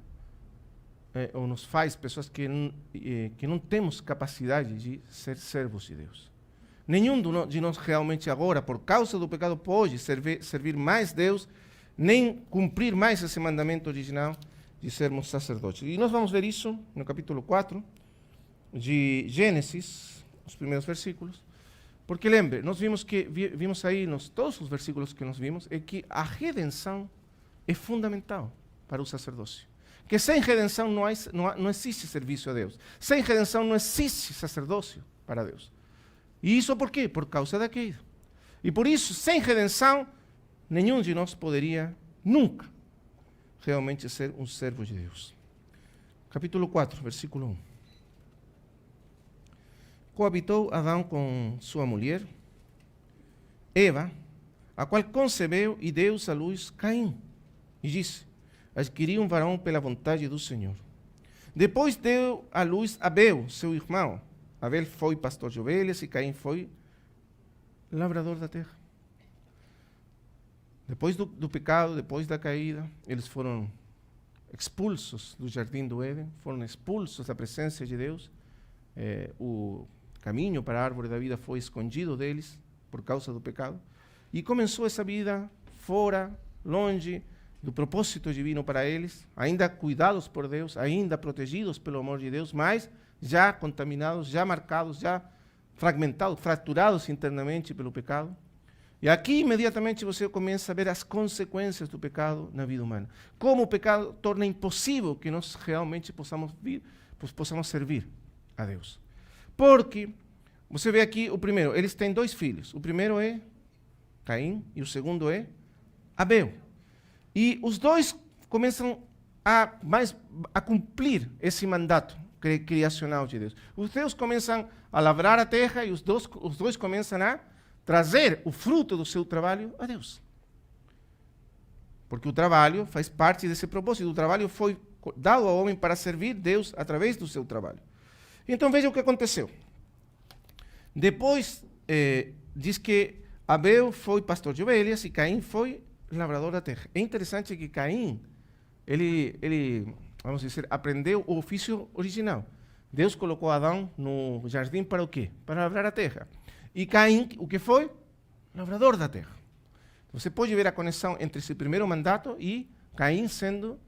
ou nos faz pessoas que não temos capacidade de ser servos de Deus. Nenhum de nós realmente agora, por causa do pecado, pode servir mais Deus, nem cumprir mais esse mandamento original de sermos sacerdotes. E nós vamos ver isso no capítulo 4 de Gênesis, os primeiros versículos, porque lembre, nós vimos aí, todos os versículos que nós vimos, é que a redenção é fundamental para o sacerdócio. Que sem redenção não existe serviço a Deus. Sem redenção não existe sacerdócio para Deus. E isso por quê? Por causa da queda. E por isso, sem redenção, nenhum de nós poderia nunca realmente ser um servo de Deus. Capítulo 4, versículo 1. Coabitou Adão com sua mulher, Eva, a qual concebeu e deu à luz Caim. E disse: adquiri um varão pela vontade do Senhor. Depois deu à luz Abel, seu irmão. Abel foi pastor de ovelhas e Caim foi lavrador da terra. Depois do pecado, depois da caída, eles foram expulsos do jardim do Éden, foram expulsos da presença de Deus. O caminho para a árvore da vida foi escondido deles por causa do pecado. E começou essa vida fora, longe do propósito divino para eles, ainda cuidados por Deus, ainda protegidos pelo amor de Deus, mas já contaminados, já marcados, já fragmentados, fraturados internamente pelo pecado. E aqui, imediatamente, você começa a ver as consequências do pecado na vida humana. Como o pecado torna impossível que nós realmente possamos servir a Deus. Porque, você vê aqui, o primeiro, eles têm 2 filhos. O primeiro é Caim e o segundo é Abel. E os dois começam a cumprir esse mandato criacional de Deus. Os dois começam a lavrar a terra e os dois começam a trazer o fruto do seu trabalho a Deus. Porque o trabalho faz parte desse propósito. O trabalho foi dado ao homem para servir Deus através do seu trabalho. Então veja o que aconteceu. Depois diz que Abel foi pastor de ovelhas e Caim foi lavrador da terra. É interessante que Caim, ele, vamos dizer, aprendeu o ofício original. Deus colocou Adão no jardim para o quê? Para lavrar a terra. E Caim, o que foi? Lavrador da terra. Você pode ver a conexão entre esse primeiro mandato e Caim sendo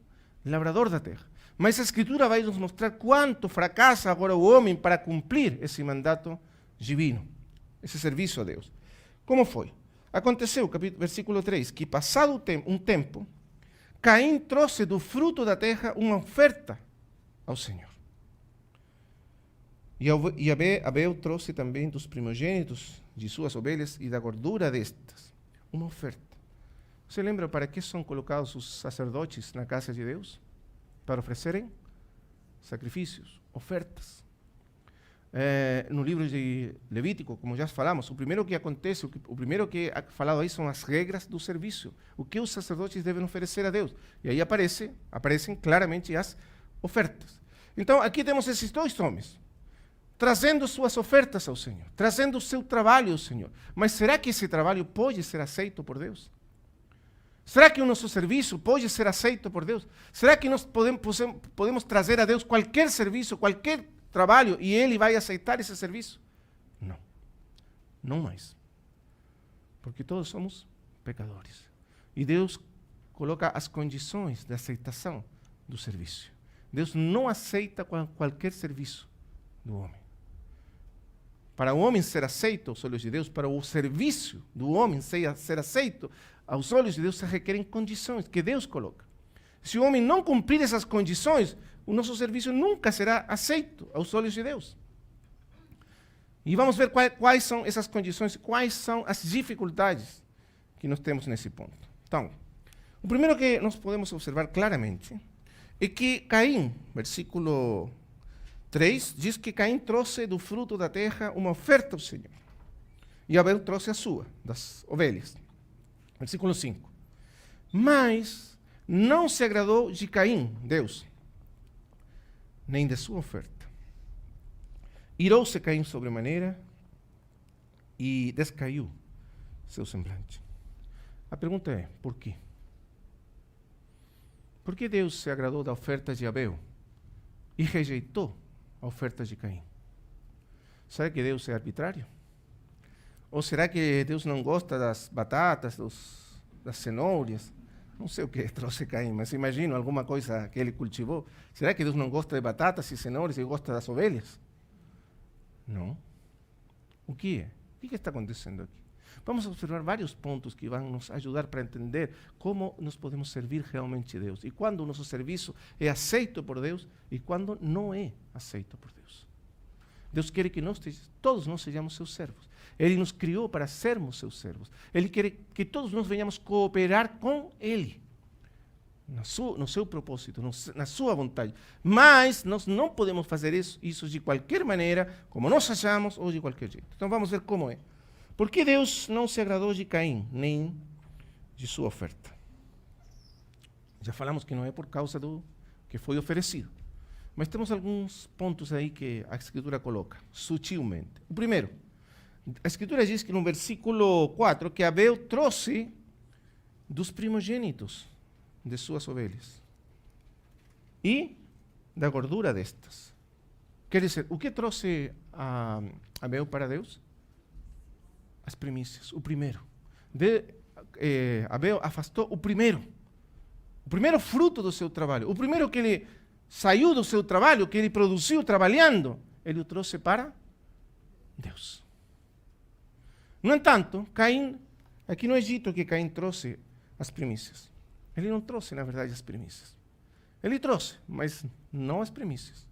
lavrador da terra. Mas a Escritura vai nos mostrar quanto fracassa agora o homem para cumprir esse mandato divino, esse serviço a Deus. Como foi? Aconteceu, versículo 3, que passado um tempo, Caim trouxe do fruto da terra uma oferta ao Senhor. E Abel trouxe também dos primogênitos de suas ovelhas e da gordura destas uma oferta. Você lembra para que são colocados os sacerdotes na casa de Deus? Para oferecerem sacrifícios, ofertas. No livro de Levítico, como já falamos, o primeiro que acontece, o primeiro que é falado aí são as regras do serviço. O que os sacerdotes devem oferecer a Deus. E aí aparecem claramente as ofertas. Então, aqui temos esses dois homens, trazendo suas ofertas ao Senhor, trazendo o seu trabalho ao Senhor. Mas será que esse trabalho pode ser aceito por Deus? Será que o nosso serviço pode ser aceito por Deus? Será que nós podemos trazer a Deus qualquer serviço, qualquer trabalho, e Ele vai aceitar esse serviço? Não. Não mais. Porque todos somos pecadores. E Deus coloca as condições de aceitação do serviço. Deus não aceita qualquer serviço do homem. Para o homem ser aceito aos olhos de Deus, para o serviço do homem ser aceito aos olhos de Deus, se requerem condições que Deus coloca. Se o homem não cumprir essas condições, o nosso serviço nunca será aceito aos olhos de Deus. E vamos ver quais são essas condições, quais são as dificuldades que nós temos nesse ponto. Então, o primeiro que nós podemos observar claramente é que Caim, versículo 3, diz que Caim trouxe do fruto da terra uma oferta ao Senhor. E Abel trouxe a sua, das ovelhas. Versículo 5. Mas não se agradou de Caim, Deus, nem de sua oferta. Irou-se Caim sobremaneira e descaiu seu semblante. A pergunta é, por quê? Por que Deus se agradou da oferta de Abel e rejeitou a oferta de Caim? Será que Deus é arbitrário? Ou será que Deus não gosta das batatas, das cenouras? Não sei o que trouxe Caim, mas imagino alguma coisa que ele cultivou. Será que Deus não gosta de batatas e cenouras e gosta das ovelhas? Não. O que é? O que está acontecendo aqui? Vamos observar vários pontos que vão nos ajudar para entender como nós podemos servir realmente a Deus. E quando o nosso serviço é aceito por Deus e quando não é aceito por Deus. Deus quer que todos nós sejamos seus servos. Ele nos criou para sermos seus servos. Ele quer que todos nós venhamos cooperar com Ele, no seu propósito, na sua vontade. Mas nós não podemos fazer isso de qualquer maneira, como nós achamos, ou de qualquer jeito. Então vamos ver como é. Por que Deus não se agradou de Caim, nem de sua oferta? Já falamos que não é por causa do que foi oferecido. Mas temos alguns pontos aí que a Escritura coloca, sutilmente. O primeiro, a Escritura diz que no versículo 4, que Abel trouxe dos primogênitos de suas ovelhas e da gordura destas. Quer dizer, o que trouxe Abel para Deus? As primícias, o primeiro. Abel afastou o primeiro fruto do seu trabalho, o primeiro que ele saiu do seu trabalho, que ele produziu trabalhando, ele o trouxe para Deus. No entanto, Caim, aqui no Egito que Caim trouxe as primícias. Ele não trouxe, na verdade, as primícias. Ele trouxe, mas não as primícias.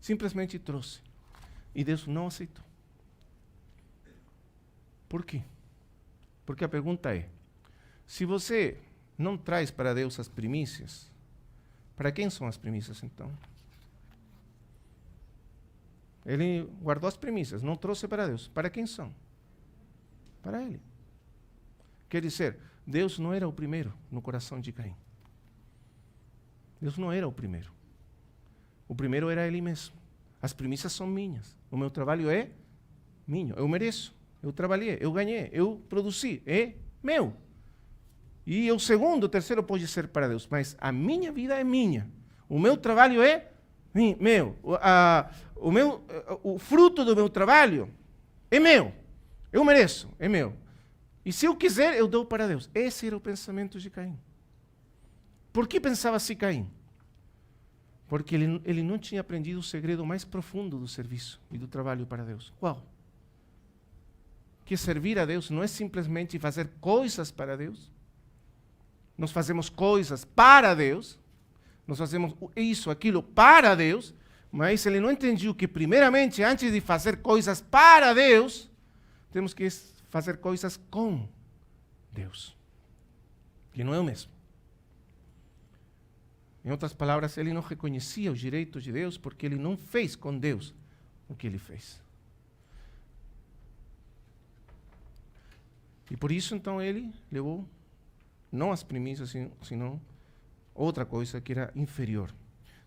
Simplesmente trouxe. E Deus não aceitou. Por quê? Porque a pergunta é, se você não traz para Deus as primícias, para quem são as primícias então? Ele guardou as primícias, não trouxe para Deus. Para quem são? Para ele. Quer dizer, Deus não era o primeiro no coração de Caim. Deus não era o primeiro. O primeiro era ele mesmo. As primícias são minhas. O meu trabalho é minho. Eu mereço. Eu trabalhei, eu ganhei, eu produzi. É meu. E o segundo, o terceiro pode ser para Deus. Mas a minha vida é minha. O meu trabalho é meu. O fruto do meu trabalho é meu. Eu mereço, é meu. E se eu quiser, eu dou para Deus. Esse era o pensamento de Caim. Por que pensava assim Caim? Porque ele não tinha aprendido o segredo mais profundo do serviço e do trabalho para Deus. Qual? Que servir a Deus não é simplesmente fazer coisas para Deus. Nós fazemos coisas para Deus. Nós fazemos isso, aquilo para Deus. Mas ele não entendeu que, primeiramente, antes de fazer coisas para Deus, temos que fazer coisas com Deus. Que não é o mesmo. Em outras palavras, ele não reconhecia os direitos de Deus porque ele não fez com Deus o que ele fez. E por isso, então, ele levou não as primícias, senão outra coisa que era inferior.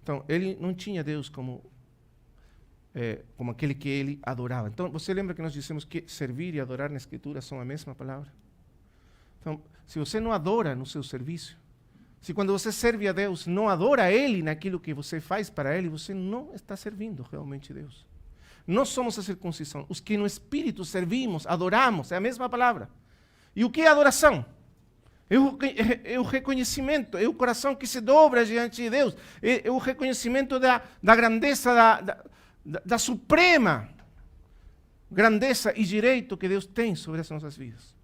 Então, ele não tinha Deus como aquele que ele adorava. Então, você lembra que nós dissemos que servir e adorar na Escritura são a mesma palavra? Então, se você não adora no seu serviço, se quando você serve a Deus, não adora a Ele naquilo que você faz para Ele, você não está servindo realmente a Deus. Nós somos a circuncisão. Os que no Espírito servimos, adoramos, é a mesma palavra. E o que é adoração? É o reconhecimento, é o coração que se dobra diante de Deus, é o reconhecimento da grandeza, da suprema grandeza e direito que Deus tem sobre as nossas vidas.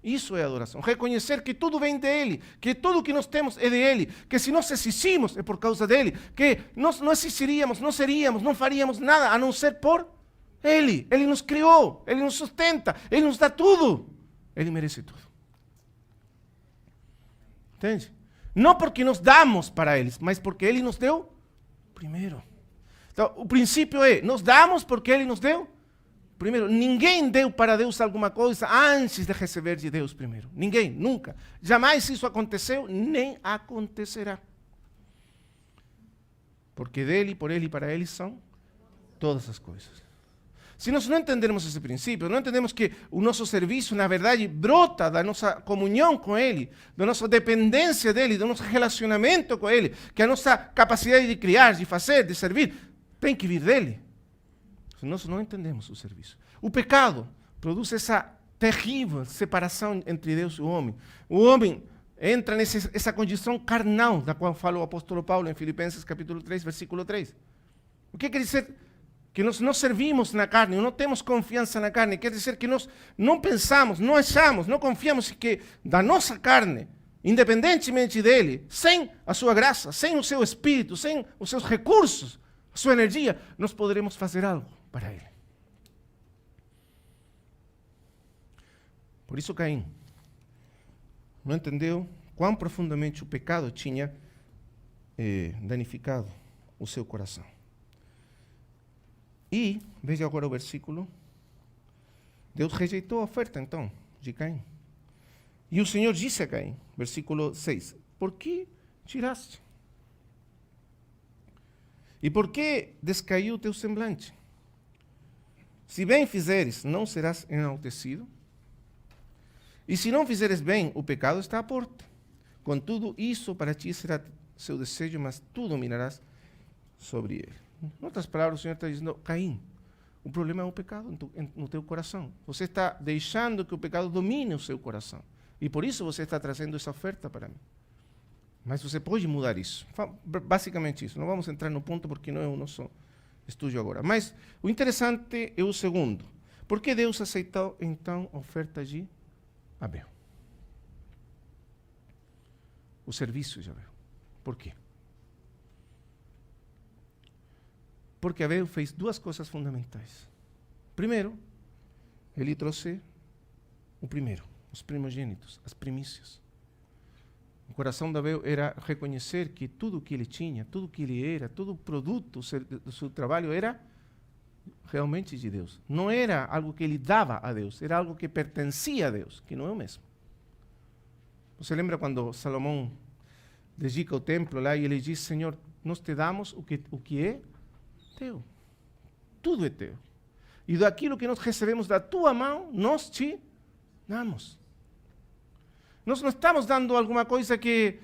Isso é adoração. Reconhecer que tudo vem dele, que tudo que nós temos é dele, que se nós existimos é por causa dele, que nós não existiríamos, não seríamos, não faríamos nada a não ser por ele. Ele nos criou, ele nos sustenta, ele nos dá tudo. Ele merece tudo. Entende? Não porque nós damos para eles, mas porque ele nos deu primeiro. Então, o princípio é, nós damos porque ele nos deu primeiro. Ninguém deu para Deus alguma coisa antes de receber de Deus primeiro. Ninguém, nunca. Jamais isso aconteceu, nem acontecerá. Porque dele, por ele e para ele são todas as coisas. Se nós não entendermos esse princípio, não entendemos que o nosso serviço, na verdade, brota da nossa comunhão com Ele, da nossa dependência dEle, do nosso relacionamento com Ele, que a nossa capacidade de criar, de fazer, de servir, tem que vir dEle. Nós não entendemos o serviço. O pecado produz essa terrível separação entre Deus e o homem. O homem entra nessa condição carnal, da qual fala o apóstolo Paulo em Filipenses capítulo 3, versículo 3. O que quer dizer? Que nós não servimos na carne, não temos confiança na carne, quer dizer que nós não pensamos, não achamos, não confiamos que da nossa carne, independentemente dele, sem a sua graça, sem o seu espírito, sem os seus recursos, a sua energia, nós poderemos fazer algo para ele. Por isso Caim não entendeu quão profundamente o pecado tinha danificado o seu coração. E, veja agora o versículo, Deus rejeitou a oferta, então, de Caim. E o Senhor disse a Caim, versículo 6, por que tiraste? E por que descaiu o teu semblante? Se bem fizeres, não serás enaltecido? E se não fizeres bem, o pecado está à porta. Contudo, isso para ti será seu desejo, mas tu dominarás sobre ele. Em outras palavras, o Senhor está dizendo, Caim, o problema é o pecado no teu coração. Você está deixando que o pecado domine o seu coração. E por isso você está trazendo essa oferta para mim. Mas você pode mudar isso. Basicamente isso. Não vamos entrar no ponto porque não é o nosso estudo agora. Mas o interessante é o segundo. Por que Deus aceitou, então, a oferta de Abel? O serviço de Abel. Por quê? Porque Abel fez duas coisas fundamentais. Primeiro, ele trouxe o primeiro, os primogênitos, as primícias. O coração de Abel era reconhecer que tudo que ele tinha, tudo que ele era, todo o produto do seu trabalho era realmente de Deus. Não era algo que ele dava a Deus, era algo que pertencia a Deus, que não é o mesmo. Você lembra quando Salomão dedica o templo lá e ele diz, Senhor, nós te damos o que é teu. Tudo é teu. E daquilo que nós recebemos da tua mão, nós te damos. Nós não estamos dando alguma coisa que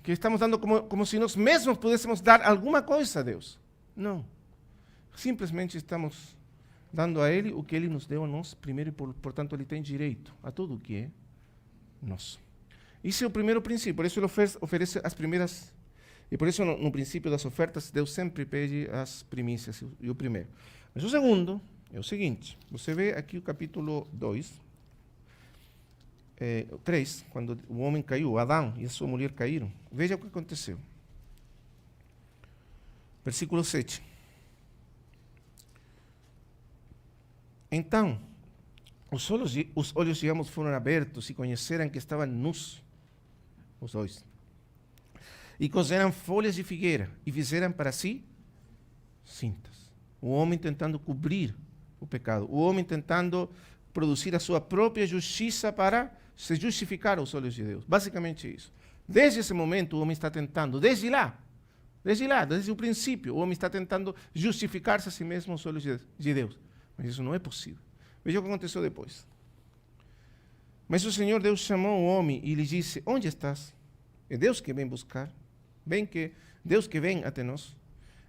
estamos dando como se nós mesmos pudéssemos dar alguma coisa a Deus. Não. Simplesmente estamos dando a Ele o que Ele nos deu a nós primeiro e, portanto, Ele tem direito a tudo o que é nosso. Esse é o primeiro princípio, por isso Ele oferece as primeiras, e por isso no princípio das ofertas, Deus sempre pede as primícias e o primeiro. Mas o segundo é o seguinte, você vê aqui o capítulo 3, quando o homem caiu, Adão e a sua mulher caíram, veja o que aconteceu. Versículo 7. Então, os olhos de ambos foram abertos e conheceram que estavam nus, os dois. E coseram folhas de figueira e fizeram para si cintas. O homem tentando cobrir o pecado. O homem tentando produzir a sua própria justiça para se justificar aos olhos de Deus. Basicamente isso. Desde esse momento, o homem está tentando, desde o princípio, o homem está tentando justificar-se a si mesmo aos olhos de Deus. Mas isso não é possível. Veja o que aconteceu depois. Mas o Senhor Deus chamou o homem e lhe disse: onde estás? É Deus que vem buscar. Deus que vem até nós.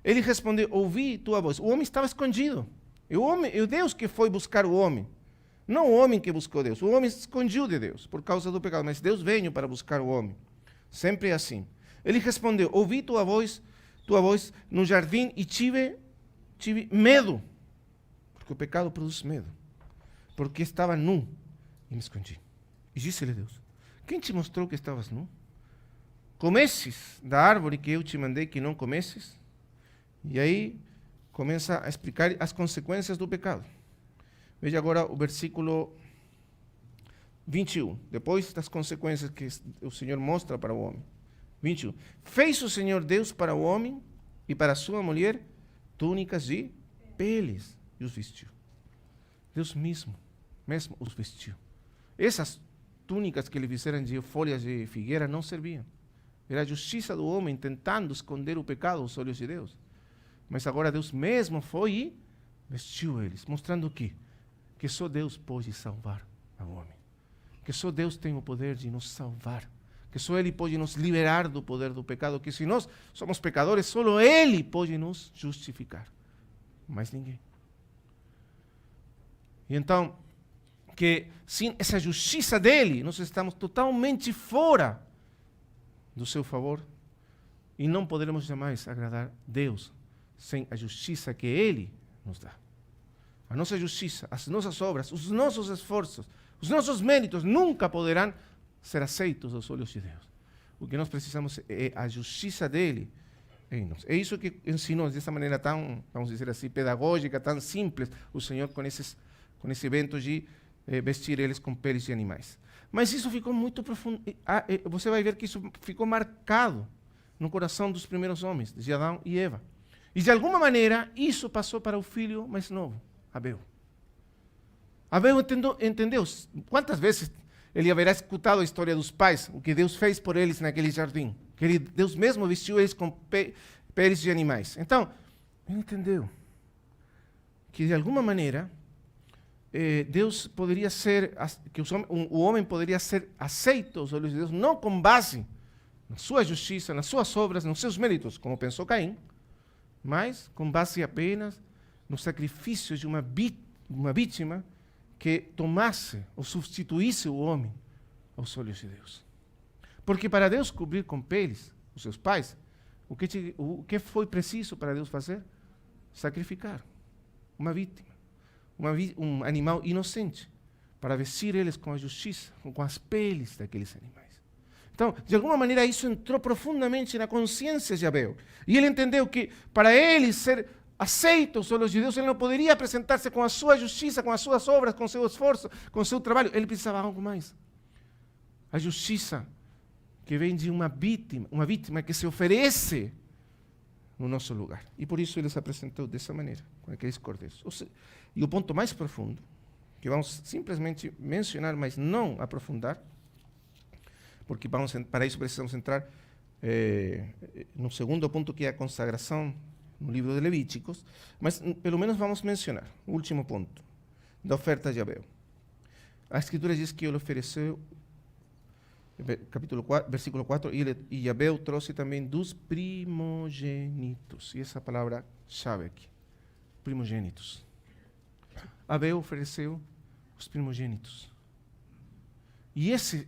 Ele respondeu: ouvi tua voz. O homem estava escondido. É o Deus que foi buscar o homem. Não o homem que buscou Deus. O homem se escondiu de Deus por causa do pecado. Mas Deus veio para buscar o homem. Sempre é assim. Ele respondeu: ouvi tua voz no jardim e tive medo. Porque o pecado produz medo. Porque estava nu e me escondi. E disse-lhe Deus: quem te mostrou que estavas nu? Comesses da árvore que eu te mandei que não comesses? E aí começa a explicar as consequências do pecado. Veja agora o versículo 21. Depois das consequências que o Senhor mostra para o homem. 21. Fez o Senhor Deus para o homem e para a sua mulher túnicas de peles e os vestiu. Deus mesmo os vestiu. Essas túnicas que lhe fizeram de folhas de figueira não serviam. Era a justiça do homem tentando esconder o pecado aos olhos de Deus. Mas agora Deus mesmo foi e vestiu eles, mostrando que só Deus pode salvar ao homem. Que só Deus tem o poder de nos salvar. Que só Ele pode nos liberar do poder do pecado. Que se nós somos pecadores, só Ele pode nos justificar. Mais ninguém. E então, que sem essa justiça dele, nós estamos totalmente fora do seu favor e não poderemos jamais agradar Deus sem a justiça que Ele nos dá. A nossa justiça, as nossas obras, os nossos esforços, os nossos méritos nunca poderão ser aceitos aos olhos de Deus. O que nós precisamos é a justiça dele em nós. É isso que ensinou dessa maneira tão, vamos dizer assim, pedagógica, tão simples, o Senhor com esse evento de vestir eles com peles de animais. Mas isso ficou muito profundo. Você vai ver que isso ficou marcado no coração dos primeiros homens, de Adão e Eva. E de alguma maneira, isso passou para o filho mais novo, Abel. Abel entendeu. Quantas vezes ele haverá escutado a história dos pais, o que Deus fez por eles naquele jardim? Que Deus mesmo vestiu eles com peles de animais. Então, ele entendeu que de alguma maneira Deus poderia ser, que o homem poderia ser aceito aos olhos de Deus, não com base na sua justiça, nas suas obras, nos seus méritos, como pensou Caim, mas com base apenas no sacrifício de uma vítima que tomasse ou substituísse o homem aos olhos de Deus. Porque para Deus cobrir com peles os seus pais, o que foi preciso para Deus fazer? Sacrificar uma vítima. Um animal inocente, para vestir eles com a justiça, com as peles daqueles animais. Então, de alguma maneira, isso entrou profundamente na consciência de Abel. E ele entendeu que, para ele ser aceito aos olhos de Deus, ele não poderia apresentar-se com a sua justiça, com as suas obras, com seu esforço, com seu trabalho. Ele precisava de algo mais. A justiça que vem de uma vítima que se oferece no nosso lugar. E por isso ele se apresentou dessa maneira, com aqueles cordeiros. E o ponto mais profundo, que vamos simplesmente mencionar, mas não aprofundar, porque para isso precisamos entrar no segundo ponto, que é a consagração no livro de Levíticos, mas pelo menos vamos mencionar o último ponto, da oferta de Abel. A Escritura diz que ele ofereceu, capítulo 4, versículo 4, e Abel trouxe também dos primogênitos. E essa palavra-chave aqui, primogênitos. Abel ofereceu os primogênitos. E essa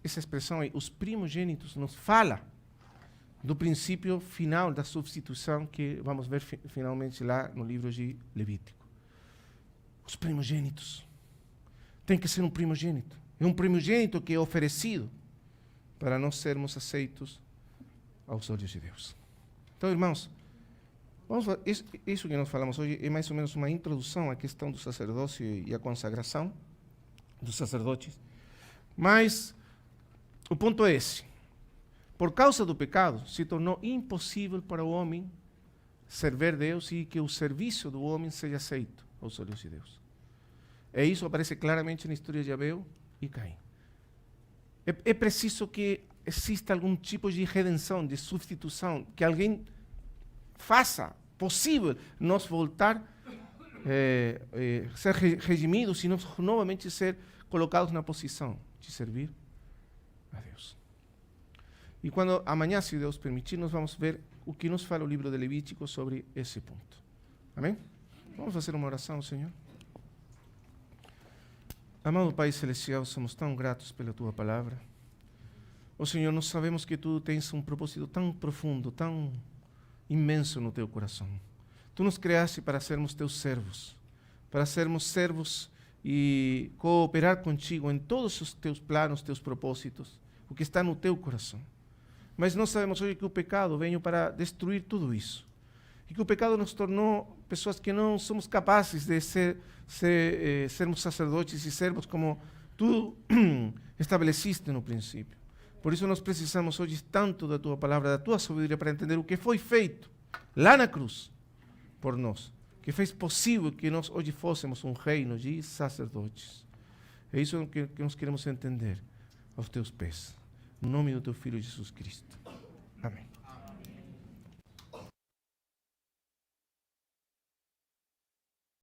expressão aí, os primogênitos, nos fala do princípio final da substituição que vamos ver finalmente lá no livro de Levítico. Os primogênitos. Tem que ser um primogênito. É um primogênito que é oferecido para nós sermos aceitos aos olhos de Deus. Então, irmãos, isso que nós falamos hoje é mais ou menos uma introdução à questão do sacerdócio e a consagração dos sacerdotes. Mas o ponto é esse. Por causa do pecado, se tornou impossível para o homem servir a Deus e que o serviço do homem seja aceito aos olhos de Deus. E isso aparece claramente na história de Abel e Caim. É preciso que exista algum tipo de redenção, de substituição, que alguém faça possível nós voltar, ser redimidos e nós novamente ser colocados na posição de servir a Deus. E quando amanhã, se Deus permitir, nós vamos ver o que nos fala o livro de Levítico sobre esse ponto. Amém? Vamos fazer uma oração ao Senhor. Amado Pai Celestial, somos tão gratos pela Tua palavra. Ó Senhor, nós sabemos que Tu tens um propósito tão profundo, tão imenso no Teu coração. Tu nos criaste para sermos Teus servos, para sermos servos e cooperar contigo em todos os Teus planos, Teus propósitos, o que está no Teu coração. Mas nós sabemos hoje que o pecado veio para destruir tudo isso. E que o pecado nos tornou pessoas que não somos capazes de sermos sacerdotes e servos como Tu estabeleciste no princípio. Por isso nós precisamos hoje tanto da Tua palavra, da Tua sabedoria para entender o que foi feito lá na cruz por nós, que fez possível que nós hoje fôssemos um reino de sacerdotes. É isso que nós queremos entender aos Teus pés. No nome do Teu Filho Jesus Cristo.